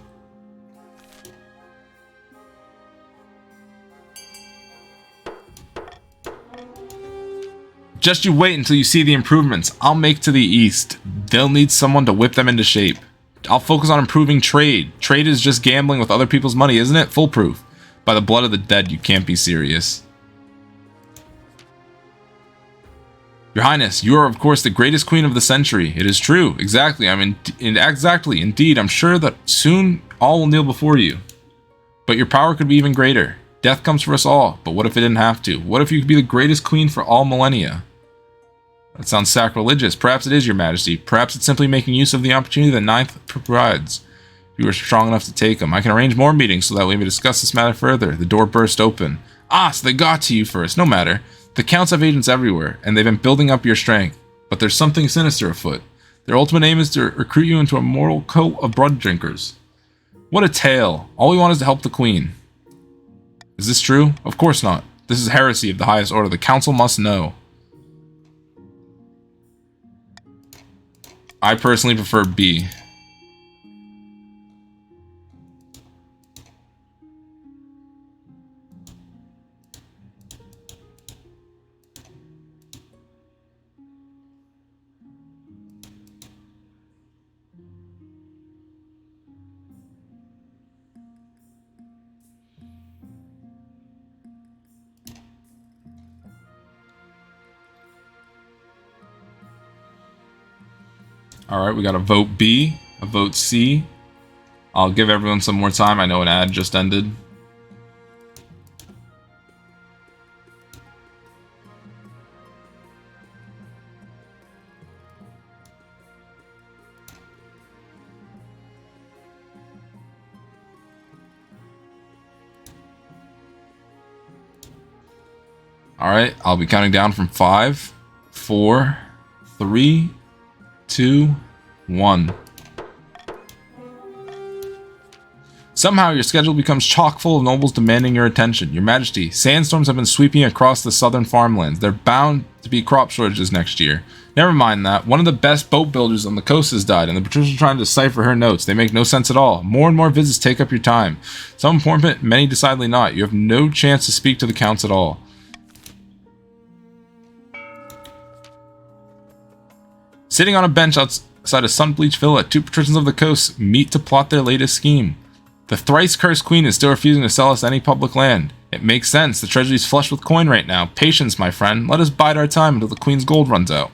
S1: Just you wait until you see the improvements I'll make to the east. They'll need someone to whip them into shape. I'll focus on improving trade. Trade is just gambling with other people's money, isn't it? Foolproof. By the blood of the dead, you can't be serious. Your Highness, you are of course the greatest queen of the century. It is true. Exactly. Indeed, I'm sure that soon all will kneel before you. But your power could be even greater. Death comes for us all, but what if it didn't have to? What if you could be the greatest queen for all millennia? That sounds sacrilegious. Perhaps it is, Your Majesty. Perhaps it's simply making use of the opportunity the Ninth provides. If you are strong enough to take them, I can arrange more meetings so that we may discuss this matter further. The door burst open. Ah, so they got to you first. No matter. The counts have agents everywhere, and they've been building up your strength. But there's something sinister afoot. Their ultimate aim is to recruit you into a mortal cult of blood drinkers. What a tale. All we want is to help the Queen. Is this true? Of course not. This is heresy of the highest order. The council must know. I personally prefer B. Alright, we got a vote B, a vote C. I'll give everyone some more time. I know an ad just ended. Alright, I'll be counting down from 5, 4, 3, 2, 1. Somehow your schedule becomes chock full of nobles demanding your attention. Your Majesty, sandstorms have been sweeping across the southern farmlands. There are bound to be crop shortages next year. Never mind that. One of the best boat builders on the coast has died, and the patricians are trying to decipher her notes. They make no sense at all. More and more visits take up your time. Some important, many decidedly not. You have no chance to speak to the counts at all. Sitting on a bench outside a sun-bleached villa, two patricians of the coast meet to plot their latest scheme. The thrice-cursed queen is still refusing to sell us any public land. It makes sense. The treasury is flush with coin right now. Patience, my friend. Let us bide our time until the queen's gold runs out.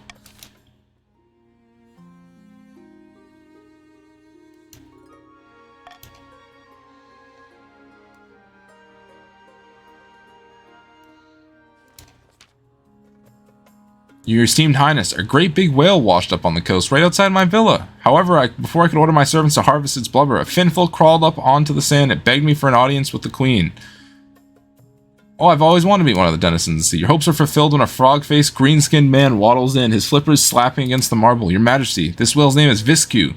S1: Your esteemed highness, a great big whale washed up on the coast right outside my villa. However, before I could order my servants to harvest its blubber, a finful crawled up onto the sand. It begged me for an audience with the queen. Oh, I've always wanted to meet one of the denizens of the sea. Your hopes are fulfilled when a frog-faced, green-skinned man waddles in, his flippers slapping against the marble. Your Majesty, this whale's name is Viscu.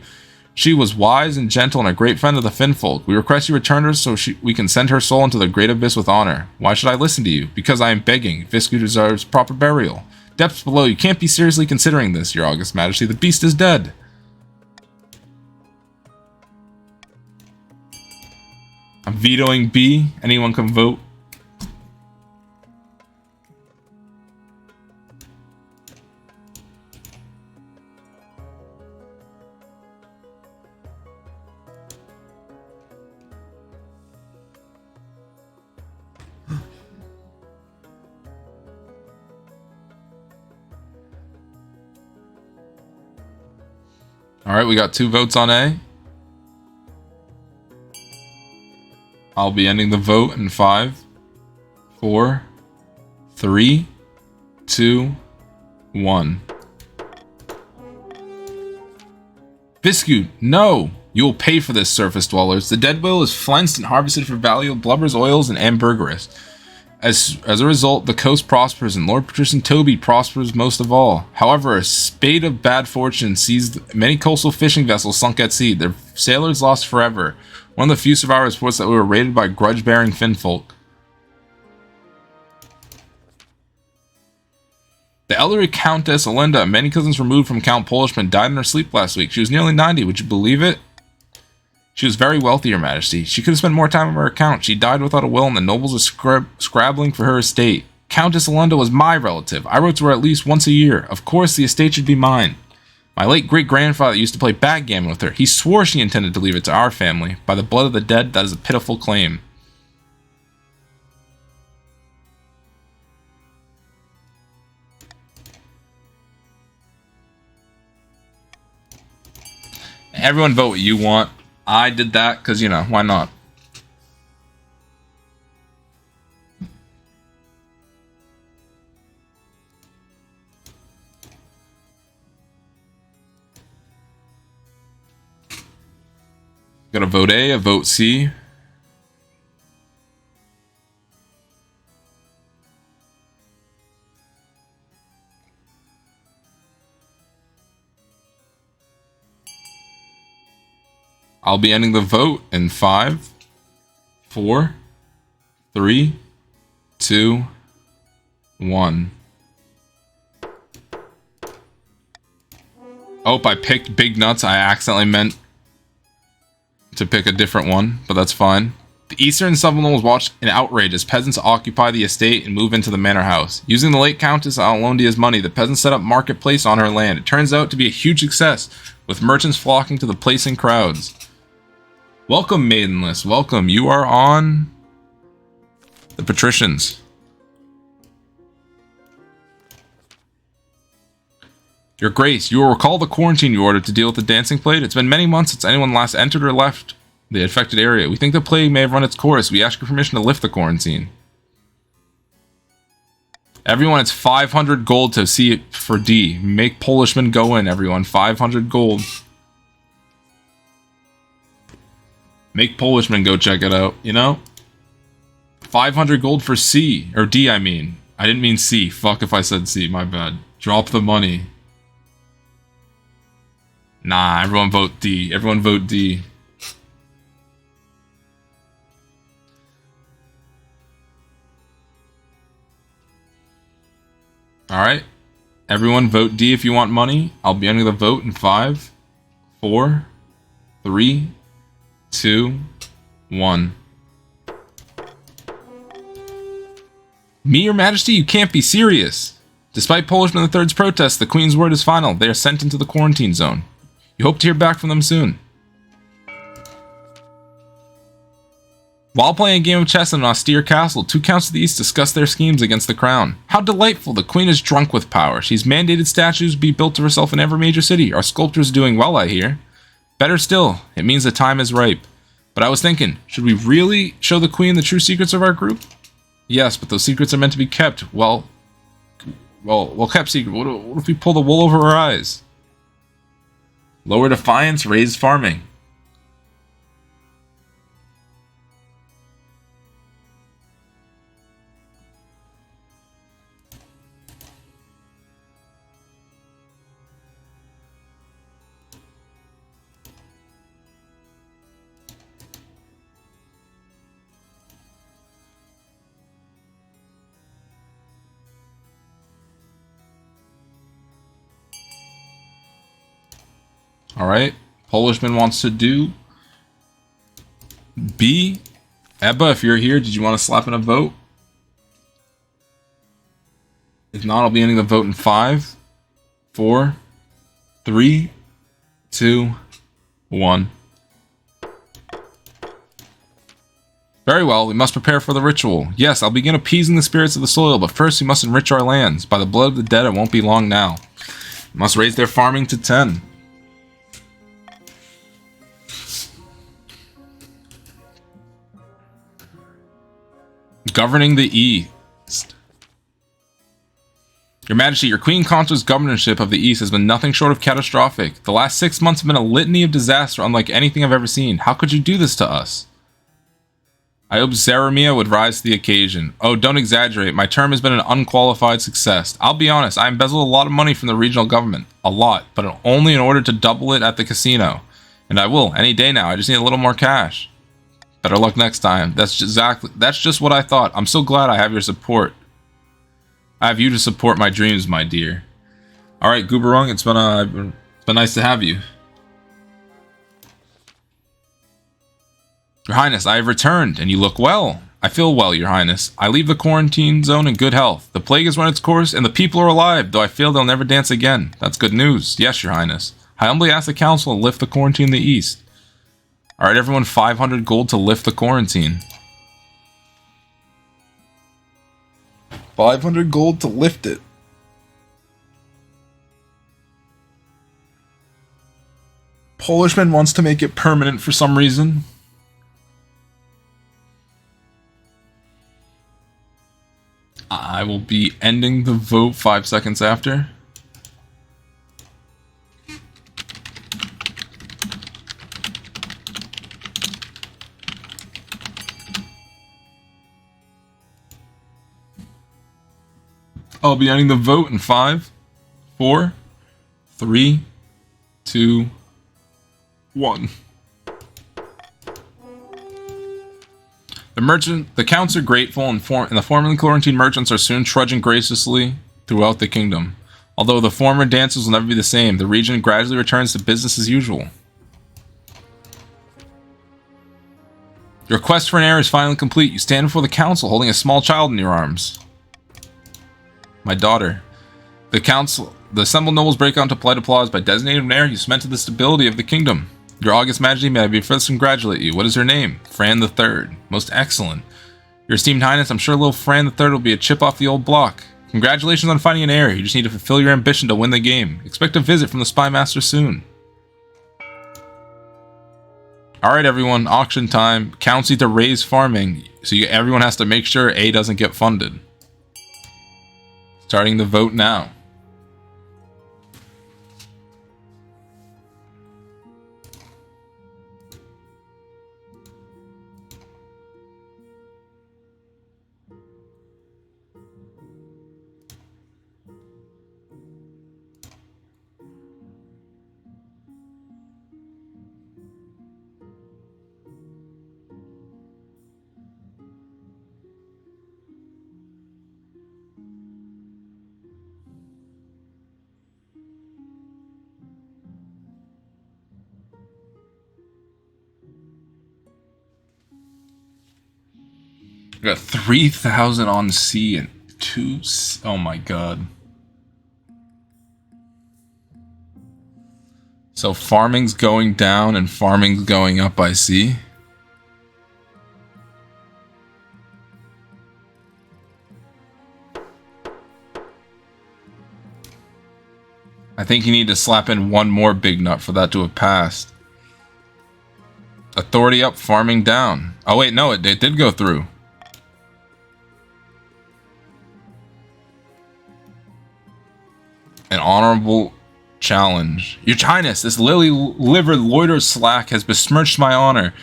S1: She was wise and gentle and a great friend of the Finfolk. We request you return her so we can send her soul into the great abyss with honor. Why should I listen to you? Because I am begging. Viscu deserves proper burial. Depths below, you can't be seriously considering this, Your August Majesty. The beast is dead. I'm vetoing B. Anyone can vote. Alright, we got 2 votes on A. I'll be ending the vote in 5, 4, 3, 2, 1. Viscu, no! You will pay for this, surface dwellers. The dead whale is flensed and harvested for value of blubbers, oils, and ambergris. As a result, the coast prospers, and Lord Patrician Toby prospers most of all. However, a spate of bad fortune sees many coastal fishing vessels sunk at sea, their sailors lost forever. One of the few survivors reports that we were raided by grudge-bearing Finfolk. The elderly Countess Olinda, many cousins removed from Count Polishman, died in her sleep last week. She was nearly 90, would you believe it? She was very wealthy, Your Majesty. She could have spent more time on her account. She died without a will, and the nobles are scrabbling for her estate. Countess Olinda was my relative. I wrote to her at least once a year. Of course, the estate should be mine. My late great-grandfather used to play backgammon with her. He swore she intended to leave it to our family. By the blood of the dead, that is a pitiful claim. Everyone vote what you want. I did that because, you know, why not? Got a vote A, a vote C. I'll be ending the vote in 5, 4, 3, 2, 1. Oh, I picked Big Nuts. I accidentally meant to pick a different one, but that's fine. The eastern suburbs watch in outrage as peasants occupy the estate and move into the manor house. Using the late Countess Alondia's money, the peasants set up marketplace on her land. It turns out to be a huge success, with merchants flocking to the place in crowds. Welcome, Maidenless. Welcome. You are on the Patricians. Your Grace, you will recall the quarantine you ordered to deal with the dancing plate. It's been many months since anyone last entered or left the affected area. We think the plague may have run its course. We ask your permission to lift the quarantine. Everyone, it's 500 gold to see it for D. Make Polishman go in, everyone. 500 gold. Make Polishman go check it out, you know? 500 gold for C. Or D, I mean. I didn't mean C. Fuck if I said C, my bad. Drop the money. Nah, everyone vote D. Everyone vote D. Alright. Everyone vote D if you want money. I'll be ending the vote in 5, 4, 3, 2, 1. Me, your majesty? You can't be serious. Despite Polishman III's protest, the Queen's word is final. They are sent into the quarantine zone. You hope to hear back from them soon. While playing a game of chess in an austere castle, two counts to the east discuss their schemes against the crown. How delightful! The Queen is drunk with power. She's mandated statues be built of herself in every major city. Our sculptor's doing well, I hear. Better still, it means the time is ripe. But I was thinking, should we really show the Queen the true secrets of our group? Yes, but those secrets are meant to be kept, well kept secret. What if we pull the wool over our eyes? Lower defiance, raise farming. Alright, Polishman wants to do B. Ebba, if you're here, did you want to slap in a vote? If not, I'll be ending the vote in 5, 4, 3, 2, 1. Very well, we must prepare for the ritual. Yes, I'll begin appeasing the spirits of the soil, but first we must enrich our lands. By the blood of the dead, it won't be long now. We must raise their farming to 10. Governing the East. Your Majesty, your Queen Consort's governorship of the East has been nothing short of catastrophic. The last 6 months have been a litany of disaster unlike anything I've ever seen. How could you do this to us? I hope Zaremia would rise to the occasion. Oh, don't exaggerate. My term has been an unqualified success. I'll be honest, I embezzled a lot of money from the regional government. A lot, but only in order to double it at the casino. And I will, any day now. I just need a little more cash. Better luck next time. That's just what I thought. I'm so glad I have your support. I have you to support my dreams, my dear. Alright, Gooberong, it's been nice to have you. Your Highness, I have returned, and you look well. I feel well, Your Highness. I leave the quarantine zone in good health. The plague has run its course, and the people are alive, though I feel they'll never dance again. That's good news. Yes, Your Highness. I humbly ask the council to lift the quarantine in the east. Alright, everyone, 500 gold to lift the quarantine. 500 gold to lift it. Polishman wants to make it permanent for some reason. I will be ending the vote 5 seconds after. I'll be ending the vote in 5, 4, 3, 2, 1. The counts are grateful, and the formerly quarantined merchants are soon trudging graciously throughout the kingdom. Although the former dances will never be the same, the region gradually returns to business as usual. Your quest for an heir is finally complete. You stand before the council holding a small child in your arms. My daughter. The assembled nobles break out into polite applause. By designating an heir, you cemented the stability of the kingdom. Your august majesty, may I be first to congratulate you. What is her name? Fran III. Most excellent. Your esteemed highness, I'm sure little Fran III will be a chip off the old block. Congratulations on finding an heir. You just need to fulfill your ambition to win the game. Expect a visit from the spy master soon. All right, everyone, auction time. Counts to raise farming, so everyone has to make sure A doesn't get funded. Starting the vote now. We got 3,000 on C and 2. Oh my god. So farming's going down and farming's going up, I see. I think you need to slap in one more big nut for that to have passed. Authority up, farming down. Oh wait, no, it did go through. An honorable challenge. Your Highness, this lily-livered loiter slack has besmirched my honor.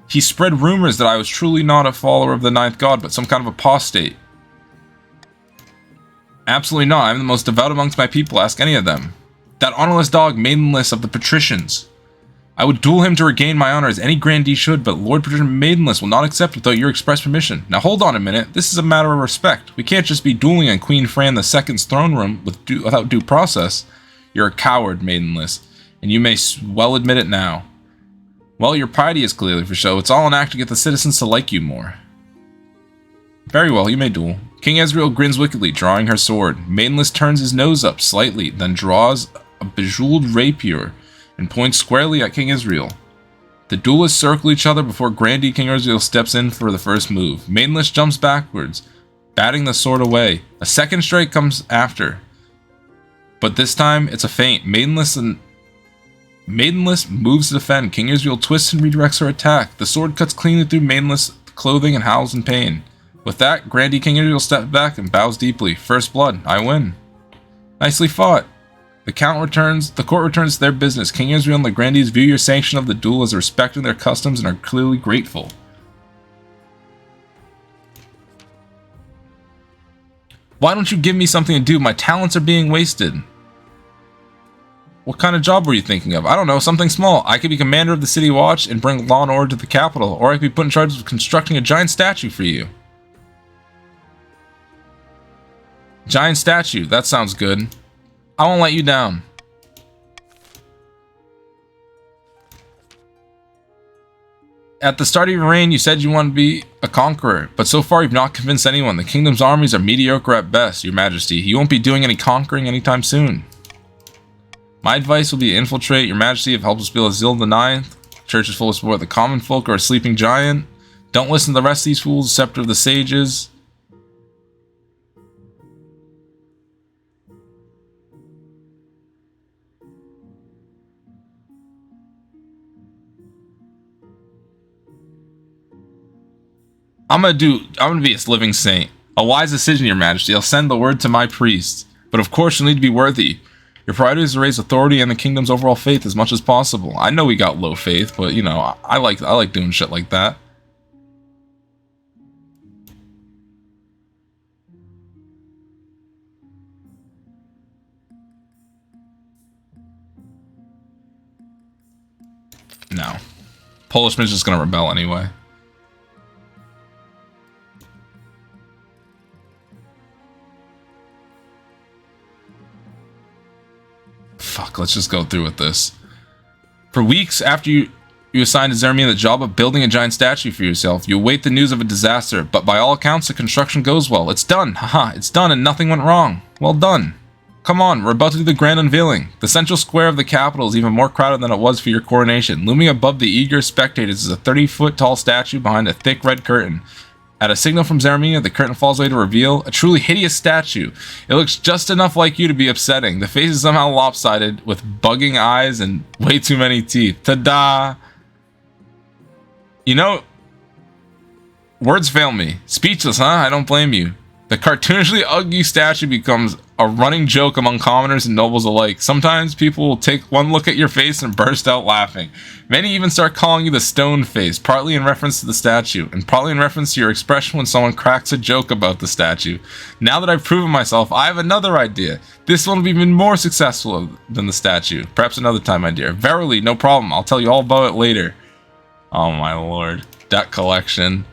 S1: He spread rumors that I was truly not a follower of the ninth god, but some kind of apostate. Absolutely not. I'm the most devout amongst my people. Ask any of them. That honorless dog, maidenless of the patricians. I would duel him to regain my honor as any grandee should, but Lord Patrician Maidenless will not accept without your express permission. Now hold on a minute, this is a matter of respect. We can't just be dueling in Queen Fran II's throne room without due process. You're a coward, Maidenless, and you may well admit it now. Well, your piety is clearly for show. It's all an act to get the citizens to like you more. Very well, you may duel. King Ezreal grins wickedly, drawing her sword. Maidenless turns his nose up slightly, then draws a bejeweled rapier and points squarely at King Ezreal. The duelists circle each other before Grandee King Ezreal steps in for the first move. Maidenless jumps backwards, batting the sword away. A second strike comes after, but this time it's a feint. Maidenless moves to defend. King Ezreal twists and redirects her attack. The sword cuts cleanly through Maidenless' clothing and howls in pain. With that, Grandee King Ezreal steps back and bows deeply. First blood, I win. Nicely fought. The court returns to their business. King Ezreal and the Grandees view your sanction of the duel as respecting their customs and are clearly grateful. Why don't you give me something to do? My talents are being wasted. What kind of job were you thinking of? I don't know, something small. I could be commander of the city watch and bring law and order to the capital, or I could be put in charge of constructing a giant statue for you. Giant statue, that sounds good. I won't let you down. At the start of your reign, you said you wanted to be a conqueror, but so far you've not convinced anyone. The kingdom's armies are mediocre at best, your majesty. You won't be doing any conquering anytime soon. My advice will be to infiltrate, your majesty, if helpless Bill Azil the Ninth. Church is full of support. The common folk are a sleeping giant. Don't listen to the rest of these fools, scepter of the sages. I'm gonna be a living saint. A wise decision, your majesty. I'll send the word to my priests. But of course you'll need to be worthy. Your priority is to raise authority and the kingdom's overall faith as much as possible. I know we got low faith, but you know, I like doing shit like that. No. Polishman's just gonna rebel anyway. Fuck, let's just go through with this. For weeks after you assigned to Zermia the job of building a giant statue for yourself, you await the news of a disaster, but by all accounts the construction goes well. It's done, haha, it's done and nothing went wrong. Well done. Come on, we're about to do the grand unveiling. The central square of the capital is even more crowded than it was for your coronation. Looming above the eager spectators is a 30-foot tall statue behind a thick red curtain. At a signal from Zermia, the curtain falls away to reveal a truly hideous statue. It looks just enough like you to be upsetting. The face is somehow lopsided, with bugging eyes and way too many teeth. Ta-da! You know, words fail me. Speechless, huh? I don't blame you. The cartoonishly ugly statue becomes a running joke among commoners and nobles alike. Sometimes people will take one look at your face and burst out laughing. Many even start calling you the stone face, partly in reference to the statue, and partly in reference to your expression when someone cracks a joke about the statue. Now that I've proven myself, I have another idea. This one will be even more successful than the statue. Perhaps another time, my dear. Verily, no problem. I'll tell you all about it later. Oh my lord. Debt collection.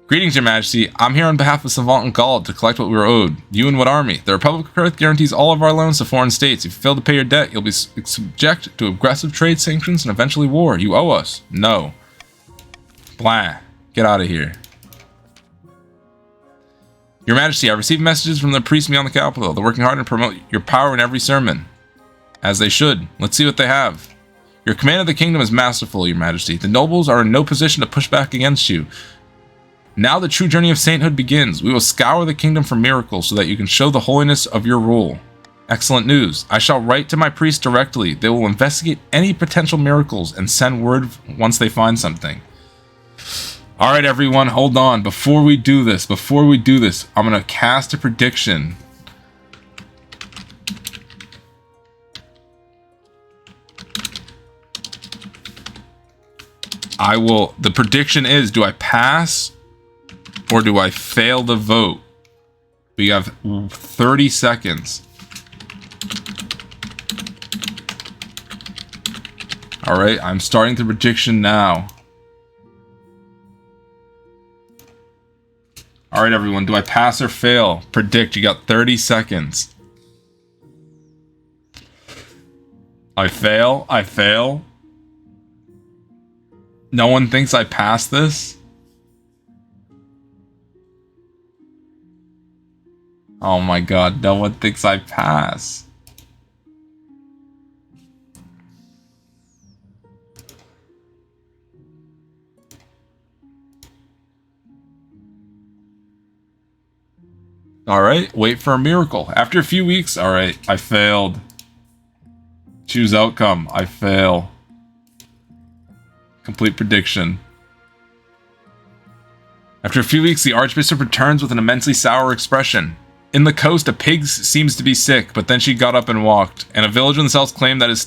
S1: Greetings, Your Majesty. I'm here on behalf of Savant and Gaul to collect what we were owed. You and what army? The Republic of Earth guarantees all of our loans to foreign states. If you fail to pay your debt, you'll be subject to aggressive trade sanctions and eventually war. You owe us. No. Blah. Get out of here. Your Majesty, I received messages from the priests beyond the capital. They're working hard to promote your power in every sermon. As they should. Let's see what they have. Your command of the kingdom is masterful, Your Majesty. The nobles are in no position to push back against you. Now the true journey of sainthood begins. We will scour the kingdom for miracles so that you can show the holiness of your rule. Excellent news. I shall write to my priests directly. They will investigate any potential miracles and send word once they find something. Alright everyone, hold on. Before we do this, I'm going to cast a prediction. The prediction is, do I pass or do I fail the vote? We have 30 seconds. Alright, I'm starting the prediction now. Alright everyone, do I pass or fail? Predict, you got 30 seconds. I fail. No one thinks I passed this? Oh my god, no one thinks I pass. Alright, wait for a miracle. After a few weeks, alright, I failed. Choose outcome, I fail. Complete prediction. After a few weeks, the Archbishop returns with an immensely sour expression. In the coast, a pig seems to be sick, but then she got up and walked, and a villager in the south claimed that his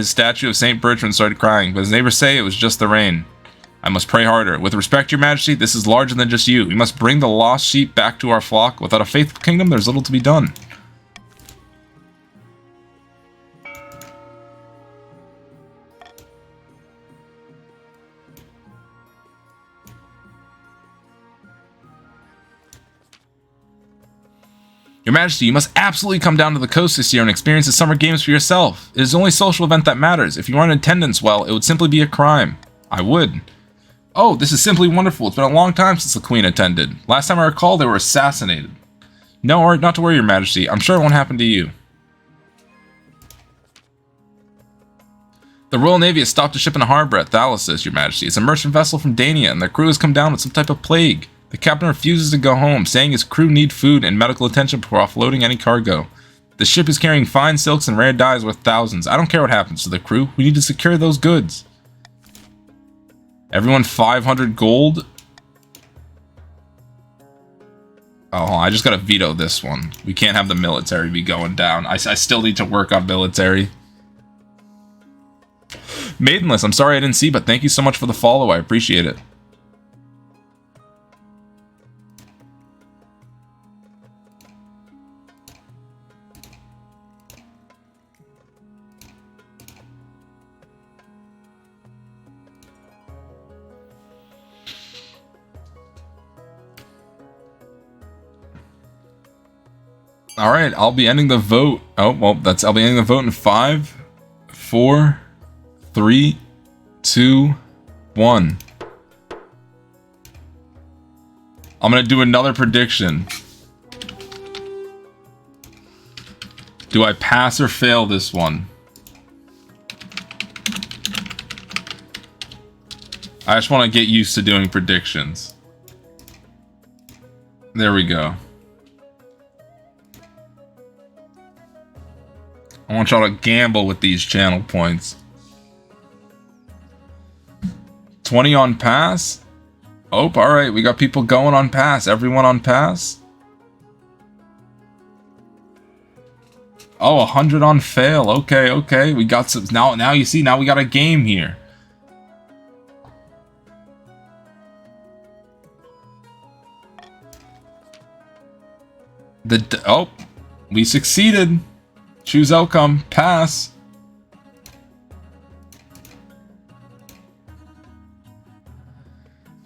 S1: statue of St. Bertrand started crying, but his neighbors say it was just the rain. I must pray harder. With respect, Your Majesty, this is larger than just you. We must bring the lost sheep back to our flock. Without a faithful kingdom, there's little to be done. Your Majesty, you must absolutely come down to the coast this year and experience the summer games for yourself. It is the only social event that matters. If you aren't in attendance, well, it would simply be a crime. I would. Oh, this is simply wonderful. It's been a long time since the Queen attended. Last time I recall, they were assassinated. No, not to worry, Your Majesty. I'm sure it won't happen to you. The Royal Navy has stopped a ship in a harbor at Thalasis, Your Majesty. It's a merchant vessel from Dania, and their crew has come down with some type of plague. The captain refuses to go home, saying his crew need food and medical attention before offloading any cargo. The ship is carrying fine silks and rare dyes worth thousands. I don't care what happens to the crew. We need to secure those goods. Everyone 500 gold. Oh, I just gotta veto this one. We can't have the military be going down. I still need to work on military. Maidenless, I'm sorry I didn't see, but thank you so much for the follow. I appreciate it. Alright, I'll be ending the vote. Oh, well, I'll be ending the vote in 5, 4, 3, 2, 1. I'm gonna do another prediction. Do I pass or fail this one? I just want to get used to doing predictions. There we go. I want y'all to gamble with these channel points. 20 on pass. Oh, all right. We got people going on pass. Everyone on pass. Oh, 100 on fail. Okay, okay. We got some. Now you see. Now we got a game here. Oh, we succeeded. Choose outcome. Pass.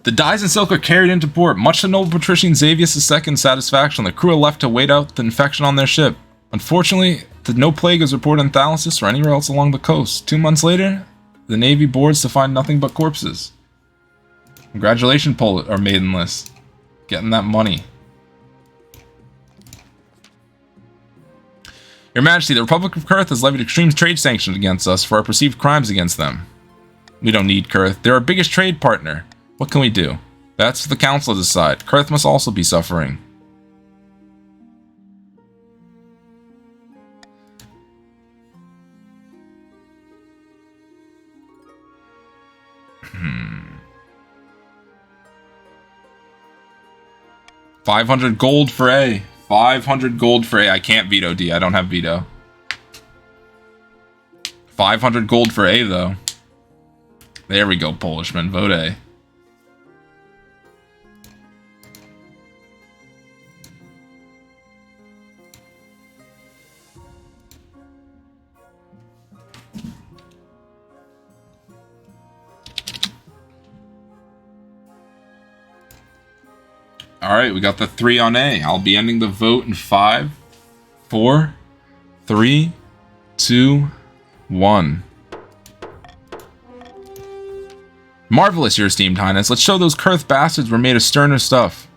S1: The dyes and silk are carried into port, much to noble patrician Xavius II's satisfaction. The crew are left to wait out the infection on their ship. Unfortunately, no plague is reported in Thalasis or anywhere else along the coast. 2 months later, the Navy boards to find nothing but corpses. Congratulations, our maiden list. Getting that money. Your Majesty, the Republic of Kurth has levied extreme trade sanctions against us for our perceived crimes against them. We don't need Kurth. They're our biggest trade partner. What can we do? That's for the Council to decide. Kurth must also be suffering. $500 gold for A. 500 gold for A. I can't veto D. I don't have veto. 500 gold for A, though. There we go, Polishman. Vote A. Alright, we got the 3 on A. I'll be ending the vote in 5, 4, 3, 2, 1. Marvelous, Your Esteemed Highness. Let's show those Kurth bastards we're made of sterner stuff.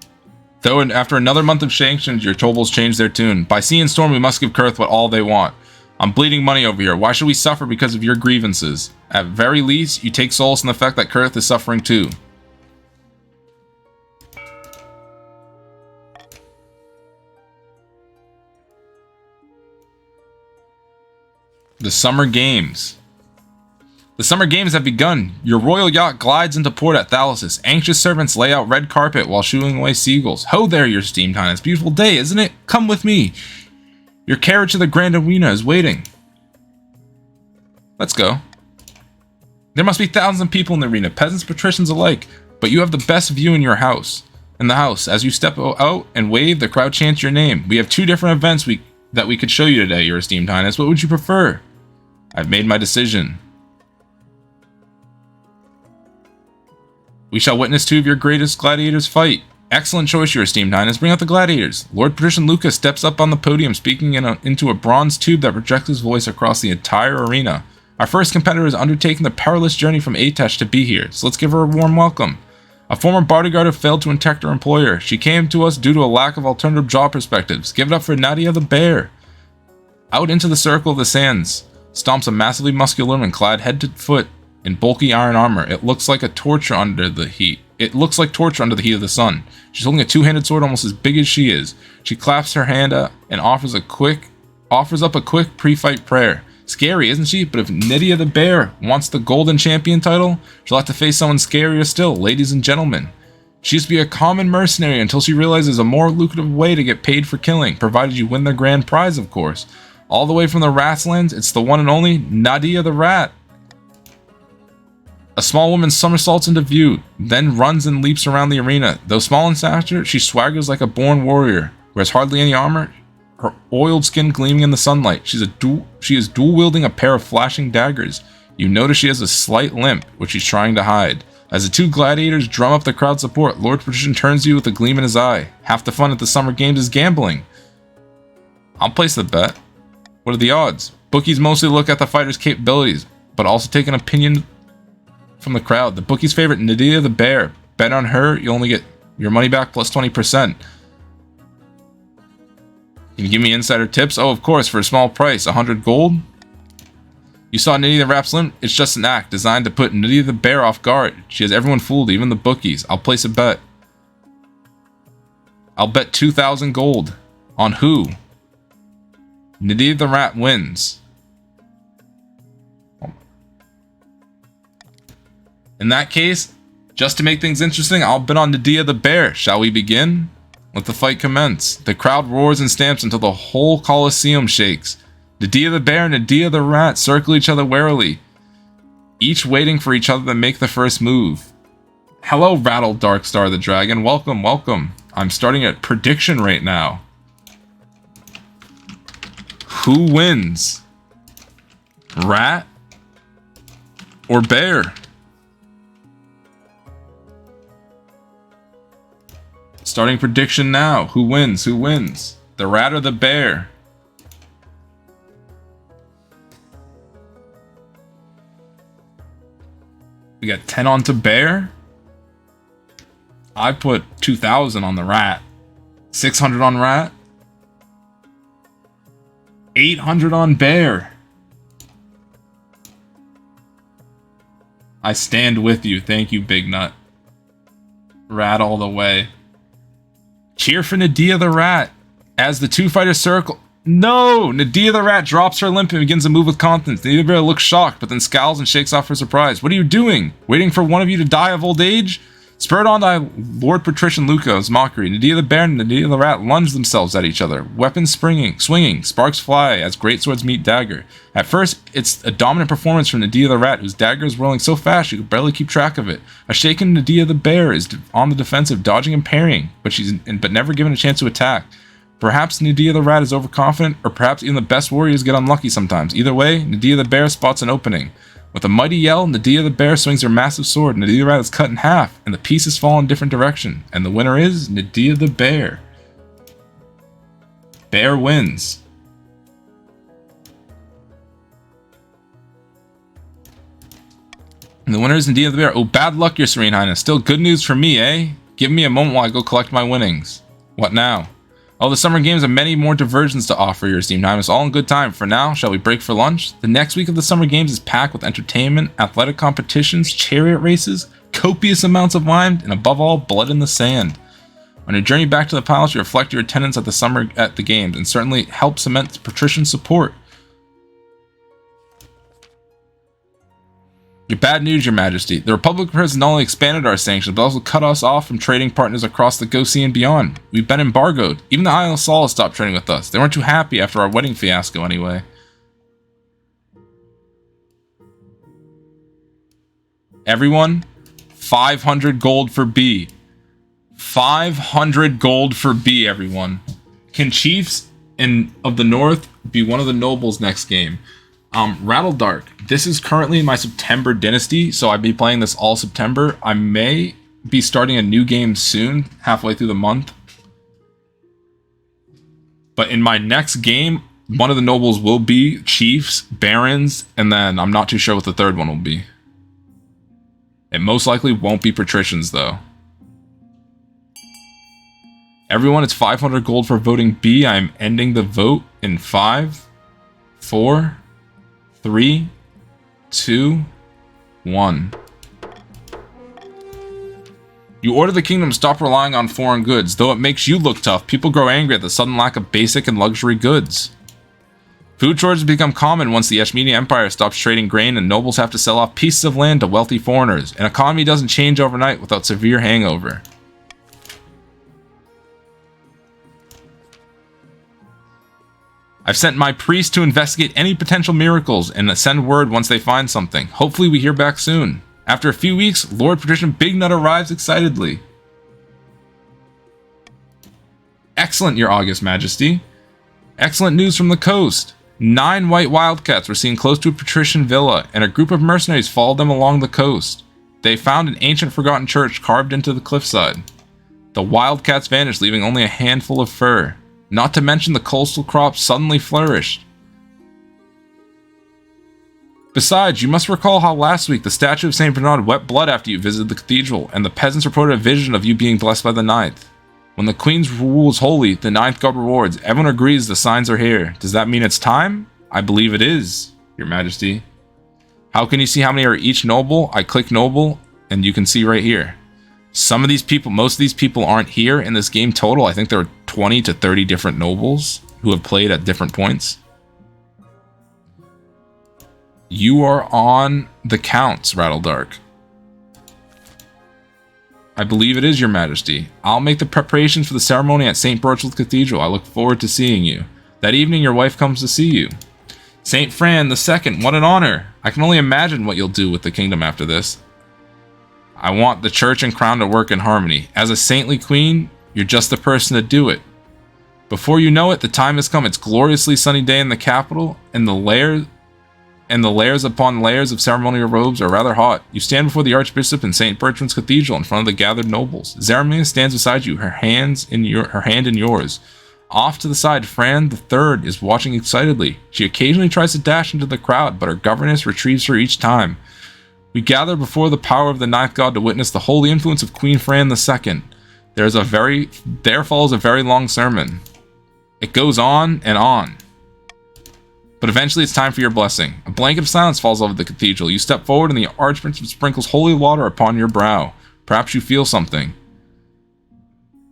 S1: Though after another month of sanctions, your Tobles changed their tune. By sea and storm, we must give Kurth all they want. I'm bleeding money over here. Why should we suffer because of your grievances? At very least, you take solace in the fact that Kurth is suffering too. The Summer Games. The Summer Games have begun. Your royal yacht glides into port at Thalasis. Anxious servants lay out red carpet while shooing away seagulls. Ho there, Your Esteemed Highness. Beautiful day, isn't it? Come with me. Your carriage to the Grand Arena is waiting. Let's go. There must be thousands of people in the arena, peasants, patricians alike, but you have the best view in your house. In the house, as you step out and wave, the crowd chants your name. We have 2 different events that we could show you today, Your Esteemed Highness. What would you prefer? I've made my decision. We shall witness 2 of your greatest gladiators fight. Excellent choice, Your Esteemed Highness. Bring out the gladiators. Lord Patrician Lucas steps up on the podium, speaking into a bronze tube that projects his voice across the entire arena. Our first competitor has undertaken the perilous journey from Atesh to be here, so let's give her a warm welcome. A former bodyguard have failed to protect her employer. She came to us due to a lack of alternative job perspectives. Give it up for Nadia the Bear. Out into the circle of the sands stomps a massively muscular woman clad head to foot in bulky iron armor. It looks like torture under the heat of the sun. She's holding a 2-handed sword almost as big as she is. She claps her hand up and offers up a quick pre-fight prayer. Scary, isn't she? But if Nydia the Bear wants the Golden Champion title, she'll have to face someone scarier still, ladies and gentlemen. She used to be a common mercenary until she realizes a more lucrative way to get paid for killing, provided you win the grand prize, of course. All the way from the Ratslands, it's the one and only Nadia the Rat. A small woman somersaults into view, then runs and leaps around the arena. Though small in stature, she swaggers like a born warrior, wears hardly any armor, her oiled skin gleaming in the sunlight. She is dual-wielding a pair of flashing daggers. You notice she has a slight limp, which she's trying to hide. As the 2 gladiators drum up the crowd support, Lord Patrician turns to you with a gleam in his eye. Half the fun at the Summer Games is gambling. I'll place the bet. What are the odds? Bookies mostly look at the fighter's capabilities, but also take an opinion from the crowd. The bookie's favorite, Nydia the Bear. Bet on her, you'll only get your money back plus 20%. Can you give me insider tips? Oh, of course, for a small price, 100 gold. You saw Nydia the Rap's limp? It's just an act designed to put Nydia the Bear off guard. She has everyone fooled, even the bookies. I'll place a bet. I'll bet 2,000 gold. On who? Nydia the Rat wins. In that case, Just to make things interesting, I'll bet on Nadia the bear. Shall we begin? Let the fight commence. The crowd roars and stamps until the whole Colosseum shakes. Nadia the bear and Nadia the rat circle each other warily, each waiting for each other to make the first move. Hello, Rattle Darkstar the Dragon. Welcome, welcome. I'm starting a prediction right now. Who wins? Rat or bear? Starting prediction now. Who wins? Who wins? The rat or the bear? We got 10 onto bear. I put 2,000 on the rat. 600 on rat. 800 on bear. I stand with you. Thank you, Big Nut. Rat all the way. Cheer for Nadia the rat. As the two fighters circle... No! Nadia the rat drops her limp and begins to move with confidence. Nadia the bear looks shocked, but then scowls and shakes off her surprise. What are you doing? Waiting for one of you to die of old age? Spurred on by Lord Patrician Luca's mockery, Nadia the bear and Nadia the rat lunge themselves at each other, weapons swinging, sparks fly as great swords meet dagger. At first, it's a dominant performance from Nadia the rat, whose dagger is whirling so fast you can barely keep track of it. A shaken Nadia the bear is on the defensive, dodging and parrying, but never given a chance to attack. Perhaps Nadia the rat is overconfident, or perhaps even the best warriors get unlucky sometimes. Either way, Nadia the bear spots an opening. With a mighty yell, Nadia the bear swings her massive sword. Nadia the rat is cut in half, and the pieces fall in a different direction. And the winner is Nadia the bear. Bear wins. And the winner is Nadia the bear. Oh, bad luck, your serene highness. Still good news for me, eh? Give me a moment while I go collect my winnings. What now? Oh, the summer games have many more diversions to offer, your esteemed highness, all in good time. For now, shall we break for lunch? The next week of the summer games is packed with entertainment, athletic competitions, chariot races, copious amounts of wine, and above all, blood in the sand. On your journey back to the palace, you reflect your attendance at the games, and certainly help cement patrician support. Your bad news, your majesty. The Republic has not only expanded our sanctions, but also cut us off from trading partners across the Go Sea and beyond. We've been embargoed. Even the Isle of Sol has stopped trading with us. They weren't too happy after our wedding fiasco anyway. Everyone, 500 gold for B. 500 gold for B, everyone. Can chiefs of the north be one of the nobles next game? Rattle Dark. This is currently my September Dynasty, so I'll be playing this all September. I may be starting a new game soon, halfway through the month. But in my next game, one of the nobles will be chiefs, barons, and then I'm not too sure what the third one will be. It most likely won't be patricians, though. Everyone, it's 500 gold for voting B. I'm ending the vote in 5, 4, 3, 2, 1. You order the kingdom to stop relying on foreign goods. Though it makes you look tough, people grow angry at the sudden lack of basic and luxury goods. Food shortages become common once the Eshmini Empire stops trading grain and nobles have to sell off pieces of land to wealthy foreigners. An economy doesn't change overnight without severe hangover. I've sent my priest to investigate any potential miracles and send word once they find something. Hopefully we hear back soon. After a few weeks, Lord Patrician Big Nut arrives excitedly. Excellent, your August Majesty. Excellent news from the coast. 9 white wildcats were seen close to a patrician villa, and a group of mercenaries followed them along the coast. They found an ancient forgotten church carved into the cliffside. The wildcats vanished, leaving only a handful of fur. Not to mention the coastal crops suddenly flourished. Besides, you must recall how last week the statue of St. Bernard wept blood after you visited the cathedral, and the peasants reported a vision of you being blessed by the ninth. When the queen's rule is holy, the ninth god rewards. Everyone agrees the signs are here. Does that mean it's time? I believe it is, your majesty. How can you see how many are each noble? I click noble, and you can see right here. Some of these people, most of these people aren't here in this game total. I think there are 20 to 30 different nobles who have played at different points. You are on the counts, Rattle Dark. I believe it is, your majesty. I'll make the preparations for the ceremony at St. Berchild's Cathedral. I look forward to seeing you. That evening, your wife comes to see you. St. Fran II, what an honor. I can only imagine what you'll do with the kingdom after this. I want the church and crown to work in harmony. As a saintly queen, you're just the person to do it. Before you know it, the time has come. It's gloriously sunny day in the capital, and the layers upon layers of ceremonial robes are rather hot. You stand before the Archbishop in St. Bertrand's Cathedral in front of the gathered nobles. Zeramia stands beside you, her hand in yours. Off to the side, Fran III is watching excitedly. She occasionally tries to dash into the crowd, but her governess retrieves her each time. We gather before the power of the ninth god to witness the holy influence of Queen Fran II. There follows a very long sermon. It goes on and on. But eventually it's time for your blessing. A blanket of silence falls over the cathedral. You step forward and the Archbishop sprinkles holy water upon your brow. Perhaps you feel something.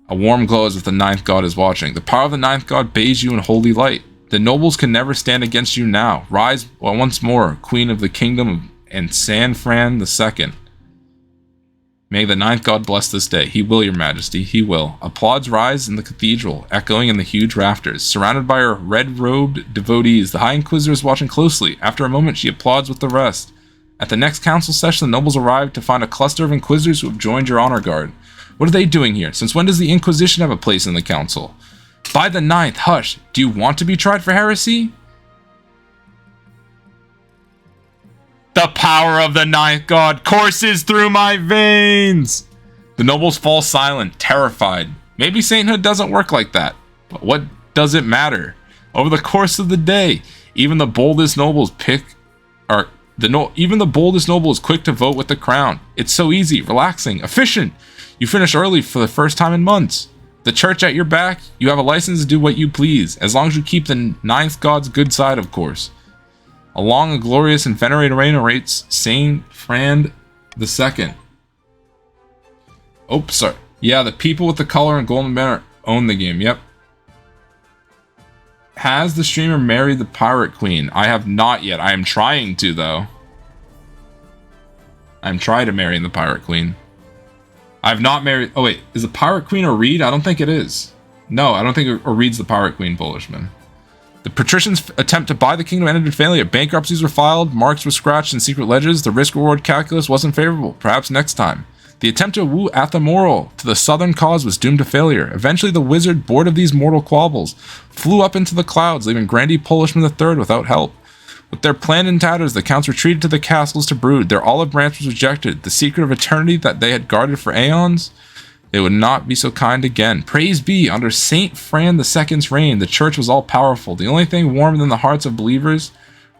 S1: A warm glow as if the ninth god is watching. The power of the ninth god bathes you in holy light. The nobles can never stand against you now. Rise once more, Queen of the Kingdom and San Fran II. May the ninth god bless this day. He will, your majesty, he will. Applauds rise in the cathedral, echoing in the huge rafters. Surrounded by her red-robed devotees, the High Inquisitor is watching closely. After a moment, she applauds with the rest. At the next council session, the nobles arrive to find a cluster of Inquisitors who have joined your honor guard. What are they doing here? Since when does the Inquisition have a place in the council? By the ninth, hush! Do you want to be tried for heresy? The power of the ninth god courses through my veins! The nobles fall silent, terrified. Maybe sainthood doesn't work like that. But what does it matter? Over the course of the day, even the boldest noble is quick to vote with the crown. It's so easy, relaxing, efficient. You finish early for the first time in months. The church at your back, you have a license to do what you please, as long as you keep the ninth god's good side, of course. A long and glorious and venerated reign awaits Saint Fran II. Oh, sorry. Yeah, the people with the color and golden banner own the game. Yep. Has the streamer married the pirate queen? I have not yet. I am trying to, though. I'm trying to marry the pirate queen. I've not married... Oh, wait. Is the pirate queen a Reed? I don't think it is. No, I don't think a Reed's the pirate queen, Polishman. The patricians' attempt to buy the kingdom ended in failure. Bankruptcies were filed, marks were scratched in secret ledgers, the risk-reward calculus wasn't favorable. Perhaps next time. The attempt to woo Athamoral to the southern cause was doomed to failure. Eventually the wizard, bored of these mortal quabbles, flew up into the clouds, leaving Grandee Polishman III without help. With their plan in tatters, the counts retreated to the castles to brood. Their olive branch was rejected. The secret of eternity that they had guarded for aeons, they would not be so kind again. Praise be, under Saint Fran II's reign, the church was all-powerful. The only thing warmer than the hearts of believers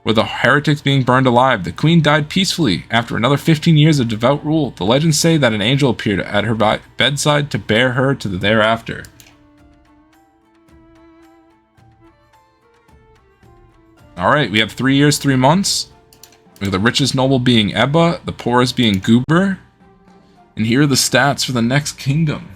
S1: were the heretics being burned alive. The queen died peacefully after another 15 years of devout rule. The legends say that an angel appeared at her bedside to bear her to the thereafter. Alright, we have 3 years, 3 months. We have the richest noble being Ebba, the poorest being Goober. And here are the stats for the next kingdom.